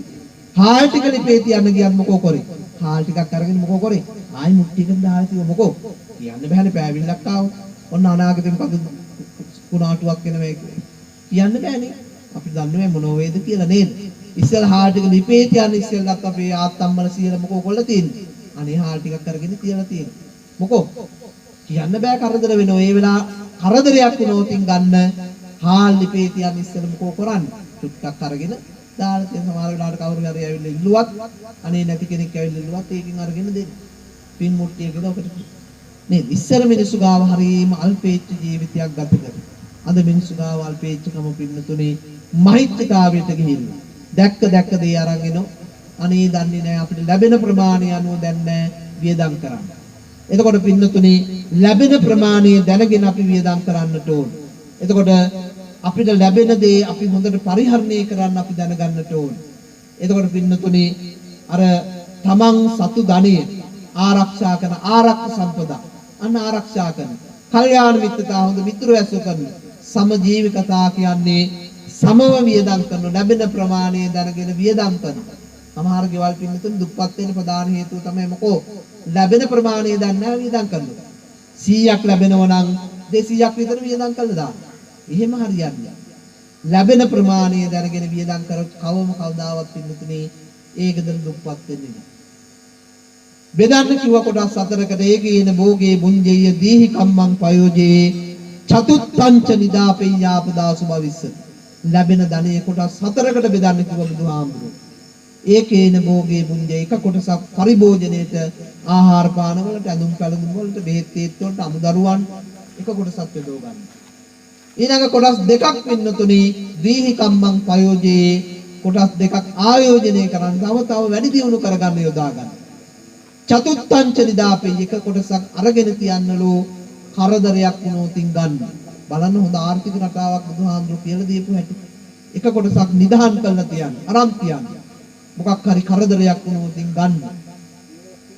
හාල් ටික ලිපේ තියන්න ගියත් මොකෝ කරේ? හාල් ටිකක් අරගෙන මොකෝ කරේ? ආයි මුට්ටියකට දාලා තියව මොකෝ? කියන්න බෑනේ පෑවිල්ලක් ආවොත්. ඔන්න අනාගතේ මොකද කුණාටුවක් එනවා කියන්න බෑනේ. අපි දන්නේ මොනෝ වේද කියලා නේද? ඉස්සෙල්ලා හාල් ටික ලිපේ තියන්න ඉස්සෙල්ලත් අපේ ආත්තම්මල සියලා මොකෝ කොල්ල තියෙන්නේ? අනේ හාල් ටිකක් අරගෙන තියලා තියෙන්නේ. මොකෝ? කියන්න බෑ කරදර වෙනවා. ඒ වෙලාව කරදරයක් වුණොතින් ගන්න හාල් ලිපේ තියන්න ඉස්සෙල්ලා මොකෝ කරන්නේ? ටුක්ටක් අරගෙන දාලා තියෙන සමහර වෙලාවට කවුරු හරි ඇවිල්ලා ඉල්ලුවත් අනේ නැති කෙනෙක් ඇවිල්ලා ඉල්ලුවත් ඒකෙන් අරගෙන දෙන්න. පින් මුට්ටිය කියලා ඔකට නේද? ඉස්සර මිනිස්සු ගාව හරීම අල්පේච්ඡ ජීවිතයක් ගත කරා. අද මිනිස්සු ගාව අල්පේච්ඡකම පින්නතුනේ මෛත්‍රිකාවයට ගිහිල්ලා දැක්ක දේ අරන් එනවා. අනේ දන්නේ නැහැ අපිට ලැබෙන ප්‍රමාණය අනුව දැන් නැහැ වියදම් කරන්න. එතකොට පින්නතුනේ ලැබෙන ප්‍රමාණය දැනගෙන අපි වියදම් කරන්නට ඕන. එතකොට අපිට ලැබෙන දේ අපි හොඳට පරිහරණය කරන්න අපි දැනගන්නට ඕන. එතකොට පින්නතුනේ අර තමන් සතු ධනෙ ආරක්ෂා කරන ආරක්ෂක සම්පදා අන්න ආරක්ෂා කරන කල්යාණ මිත්‍රතා හොඳ මිත්‍රව ඇසුර කරන සමජීවිකතා කියන්නේ සමව වියදම් කරන ලැබෙන ප්‍රමාණය දැනගෙන වියදම් කරන. සමහර ගෙවල් පින්නතුන් දුප්පත් වෙන ප්‍රධාන හේතුව තමයි මොකෝ ලැබෙන ප්‍රමාණය දන්නේ වියදම් කරනවා. 100ක් ලැබෙනවා නම් 200ක් විතර වියදම් කළා දාන්න. එහෙම හරියන්නේ. ලැබෙන ප්‍රමාණය දැනගෙන වියදම් කරොත් කවම කවදාවත් පින්නතුනේ ඒකද දුප්පත් වෙන්නේ නැහැ. බෙදන්න කිව්ව කොටස් හතරකට ඒකේන භෝගේ බුඤ්ජේය දීහි කම්මං පයෝජේ චතුත්ථංච නිදාපෙය්‍යාපදාසු භවිස්ස. ලැබෙන ධනෙ කොටස් හතරකට බෙදන්න කිව්ව බුදුහාමුදුරුවෝ. ඒකේන භෝගේ බුඤ්ජේ එක කොටසක් පරිභෝජනයේට ආහාර පාන වලට ඇඳුම් පැළඳුම් වලට බෙහෙත් තේත් වලට අමුදරුවන් එක කොටසක් යොදව ගන්න. ඊළඟ කොටස් දෙකක් පින්නතුනි දීහි කම්මං පයෝජේ කොටස් දෙකක් ආයෝජනය කරන් තව වැඩි දියුණු කරගන්න යොදා ගන්න. චතුත්ථංච නිදාපේ එක කොටසක් අරගෙන තියන්නලෝ කරදරයක් වුණොතින් ගන්න. බලන්න හොඳ ආර්ථික රටාවක් බුදුහාමුදුරුවෝ කියලා දීපු හැටි. එක කොටසක් නිදහන් කරලා තියන්න. අරන් තියන්න. මොකක් හරි කරදරයක් වුණොතින් ගන්න.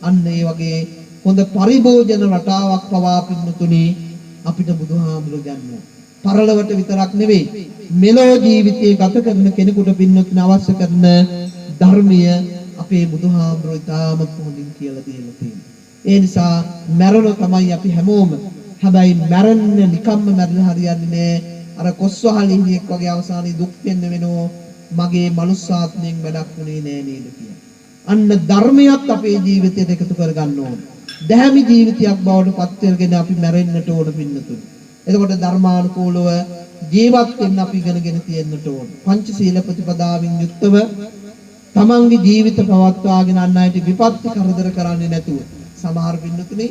අන්න ඒ වගේ හොඳ පරිභෝජන රටාවක් පවා පින්නතුනි අපිට බුදුහාමුදුරුවෝ ගන්නවා. පරලොවට විතරක් නෙවෙයි මෙලෝ ජීවිතයේ ගත කරන කෙනෙකුට පින්නතුනි අවශ්‍ය කරන ධර්මය අපේ බුදුහාමුදුරුවෝ ඉතාමත් හොඳින් කියලා දීලා තියෙනවා. ඒ නිසා මරණ තමයි අපි හැමෝම. හැබැයි මරන්න නිකම්ම මරලා හරියන්නේ නෑ. අර කොස්වහලිනියෙක් වගේ අවසානයේ දුක් වෙන්න වෙනෝ මගේ මනුස්සාත්මයෙන් වැඩක් වුණේ නෑ නේද කියලා. අන්න ධර්මයක් අපේ ජීවිතයට එකතු කර ගන්න ඕන. දැහැමි ජීවිතයක් බවට පත් වෙගෙන අපි මැරෙන්නට ඕන පින්නතුනි. එතකොට ධර්මානුකූලව ජීවත් වෙන්න අපි ඉගෙනගෙන තියෙන්නට ඕන. පංචශීල ප්‍රතිපදාවෙන් යුක්තව තමන්ගේ ජීවිත පවත්වාගෙන අන් අයට විපත්ති කරදර කරන්නේ නැතුව. සමහර පින්නතුනි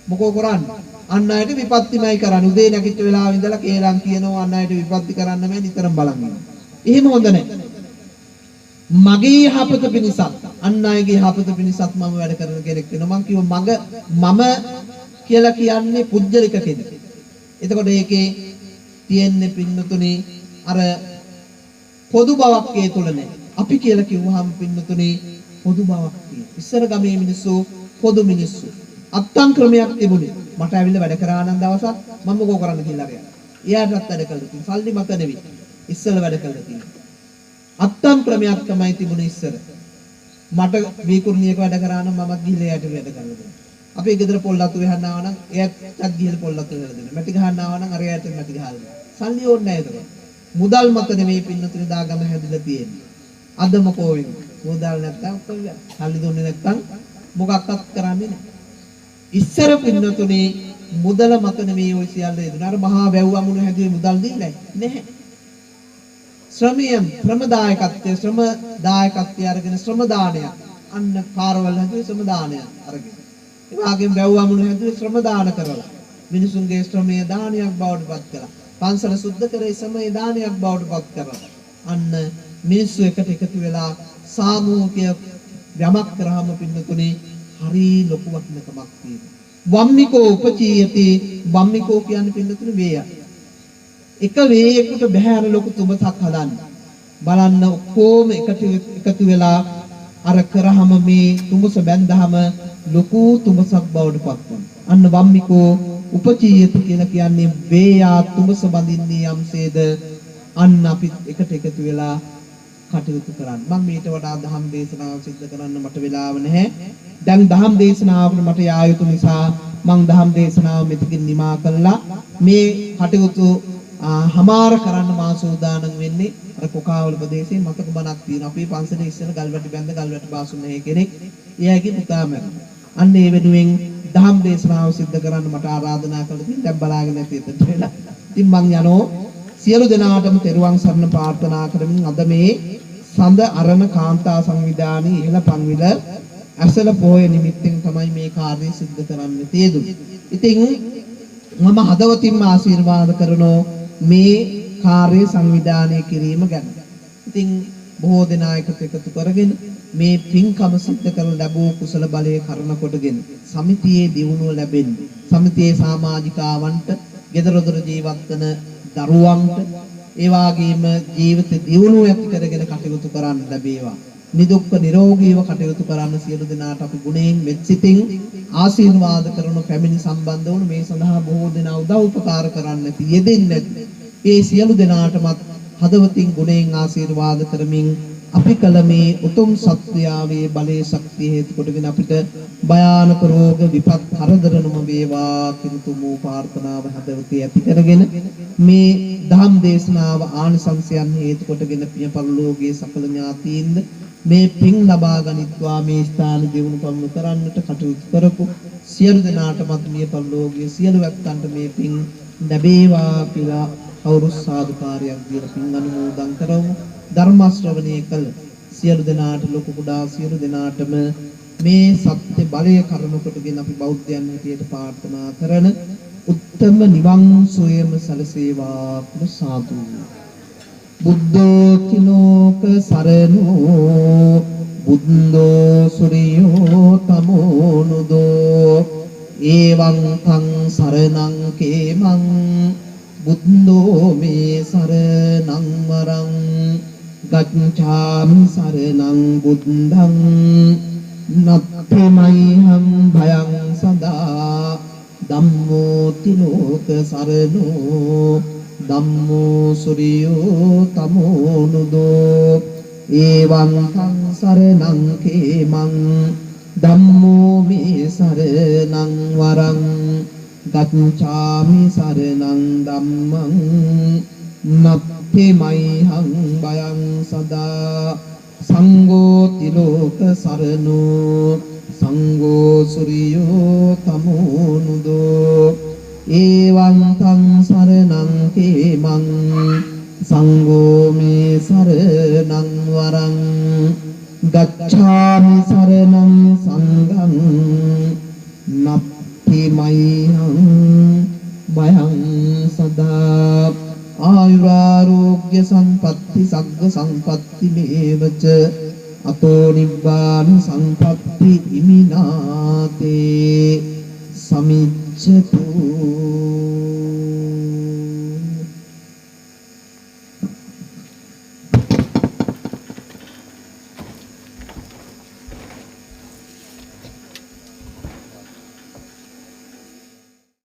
මොකෝ කරන්නේ? අන් අයට විපත්තිමයි කරන්නේ. උදේ නැගිට වෙලාව ඉඳලා කේලම් කියනවා අන් අයට විපත්ති කරන්න බෑ නිතරම බලන් ඉන්නවා. එහෙම හොඳ නැහැ. මගේ යහපත පිණිසත් අන් අයගේ යහපත පිණිසත් මම වැඩ කරන කෙනෙක් වෙනවා. මම කිව්ව මම කියලා කියන්නේ පුජ්‍යලික කෙනෙක්. එතකොට ඒකේ තියෙන්නේ පින්නතුනි අර පොදු බවක් ඒ තුල නැහැ. අපි කියලා කිව්වහම පින්නතුනි පොදු බවක් තියෙනවා. ඉස්සර ගමේ මිනිස්සු පොදු මිනිස්සු. අත්තම් ක්‍රමයක් තිබුණේ. මට ඇවිල්ලා වැඩ කරා නම් දවසක් මම මොකෝ කරන්න කියලා අරගෙන. එයාටත් වැඩ කළා තියෙනවා. සල්ලි මත නෙවෙයි. ඉස්සර වැඩ කළා තියෙනවා. අත්තම් ක්‍රමයක් තමයි තිබුණේ ඉස්සර. මට වීකුර්ණියක වැඩ කරා නම් මමත් ගිහලා එයාට වැඩ කරලා දෙනවා. අපේ ගෙදර පොල්ලතු වෙහන්න ආව නම් එයාටත් ගිහලා පොල්ලතු වෙලා දෙනවා. මැටි ගහන්න ආව නම් අර එයාට මැටි ගහලා දෙනවා. සල්ලි ඕනේ නැහැ ඒක. මුදල් මත නෙවෙයි පින්නතුනි දාගම හැදිලා තියෙන්නේ. අද මොකෝ වෙන්නේ? මුදල් නැත්තම් කොල්ල. සල්ලි දුන්නේ නැත්තම් මොකක්වත් කරන්නේ නැහැ. ඉස්සර පින්නතුනි මුදල මත නෙවෙයි ඔය සියල්ල දෙදුනා. අර මහා වැව් අමුණු හැදුවේ මුදල් දීලා නැහැ. ශ්‍රම දායකත්වය අරගෙන ශ්‍රම දානය අන්න පාරවල් හැදුවේ ශ්‍රම දානය අරගෙන. ඒ වගේම වැව් අමුණු හැදුවේ ශ්‍රම දාන කරලා. මිනිසුන්ගේ ශ්‍රමයේ දානයක් බවට පත් කළා. පන්සල සුද්ධ කරේ ශ්‍රමයේ දානයක් බවට පත් කරලා. අන්න මිනිස්සු එකට එකතු වෙලා සාමූහික යමක් කරාම පින්නතුනේ හරි ලොකු වටිනකමක් තියෙනවා. වම්මිකෝ උපචීයති වම්මිකෝ කියන්නේ පින්නතුනේ වේය. එක වේයකට බෑ අර ලොකු තුඹසක් හදන්න. බලන්න ඔක්කොම එකතු වෙලා අර කරාම මේ තුඹස බැන්දාම ලොකු තුඹසක් බවට පත් වෙනවා. අන්න වම්මිකෝ උපචීයති කියලා කියන්නේ වේයා තුඹස බඳින්නේ යම්සේද අන්න අපි එකට එකතු වෙලා කටයුතු කරන්න. මම මීට වඩා දහම් දේශනාව සිද්ධ කරන්න මට වෙලාව නැහැ. දැන් දහම් දේශනාවකට මට යා යුතු නිසා මම දහම් දේශනාව මෙතකින් නිමා කළා. මේ කටයුතු හමාර කරන්න මා සූදානම් වෙන්නේ අර කොකාවල ප්‍රදේශයේ මතක බණක් තියෙනවා. අපේ පන්සලේ ඉස්සර ගල්වැටි බැඳ ගල්වැටි බාසුන් නැහැ කෙනෙක්. එයාගේ පුතා මැරුණා. අන්න ඒ වෙනුවෙන් දහම් දේශනාව සිද්ධ කරන්න මට ආරාධනා කළා. ඉතින් දැන් බලාගෙන ඇති එතනට වෙලා. ඉතින් මං යනෝ සියලු දෙනාටම තෙරුවන් සරණ ප්‍රාර්ථනා කරමින් අද මේ සඳ අරණ කාන්තා සංවිධානයේ ඉහළ පන්විල ඇසල පොහොය නිමිත්තෙන් තමයි මේ කාර්යය සිද්ධ කරන්න තියෙන්නේ. ඉතින් මම හදවතින්ම ආශිර්වාද කරනෝ මේ කාර්ය සංවිධානය කිරීම ගැන. ඉතින් බොහෝ දෙනා එකතු කරගෙන මේ පින්කම සිද්ධ කරන ලැබූ කුසල බලයේ කරන කොටගෙන සමිතියේ දියුණුව ලැබෙන්නේ. සමිතියේ සමාජිකාවන්ට, ගෙදරදොර ජීවත් වන දරුවන්ට ඒ වගේම ජීවිත දියුණුව ඇති කරගෙන කටයුතු කරන්න ලැබේවා. නිදුක්ක නිරෝගීව කටයුතු කරන්න සියලු දෙනාට අපි ගුණයෙන් මෙත් සිතින් ආශිර්වාද කරන පැමිණි සම්බන්ධ වුණු මේ සඳහා බොහෝ දෙනා උදව් උපකාර කරන්න යෙදෙන්නේ ඒ සියලු දෙනාටමත් හදවතින් ගුණයෙන් ආශිර්වාද කරමින් අපි කල මේ උතුම් සත්‍යාවේ බලයේ ශක්තිය හේතු කොටගෙන අපිට භයානක රෝග විපත් කරදර නොම වේවා කිතුමෝ ප්‍රාර්ථනාව හදවතේ ඇති කරගෙන මේ ධම් දේශනාව ආනිසංසයන් හේතු කොටගෙන පිය පරලෝකයේ සකල ඥාතීන්ද මේ පින් ලබා ගනිත්වා මේ ස්ථාන දියුණු පවුණු කරන්නට කටයුතු කරපු සියලු දෙනාටමත් මේ පරලෝකයේ සියලු වැත්තන්ට මේ පින් ලැබේවා කියලා කවුරු සාදුකාරයක් දීලා පින් අනුමෝදන් කරමු. ධර්ම ශ්‍රවණය කළ සියලු දෙනාට ලොකු කුඩා සියලු දෙනාටම මේ සත්‍ය බලය කරන කොටගෙන අපි බෞද්ධයන් විදියට ප්‍රාර්ථනා කරන උත්තම නිවන් සෝයම සලසේවා ප්‍රසාදු. බුද්ධෝ කිලෝක සරණෝ බුද්ධෝ සුරියෝ තමෝනුදෝ එවං තං සරණං කේමං බුද්ධෝ මේ සරණං වරං ගච්ඡාමි සරණං බුද්ධං නත්තමයිහං භයං සදා ධම්මෝ තිලෝක සරණෝ ධම්මෝ සුරියෝ තමෝනුදෝ එවං තං සරණං කේමං ධම්මෝ මේ සරණං වරං ගච්ඡාමි සරණං ධම්මං නත්තමයිහං භයං සදා සංඝෝ තිලෝක සරණෝ සංඝෝ සුරියෝ තමෝනුදෝ එවං තං සරණං කේමං සංඝෝ මේ සරණං වරං ගච්ඡාමි සරණං සංඝං නත්තිමයිහං භයං සදා ආයුරාෝග්‍ය සම්පatti සග්ග සම්පatti මේවච අතෝ නිබ්බාන සම්පatti ඉමිනාතේ සමිච්ඡතු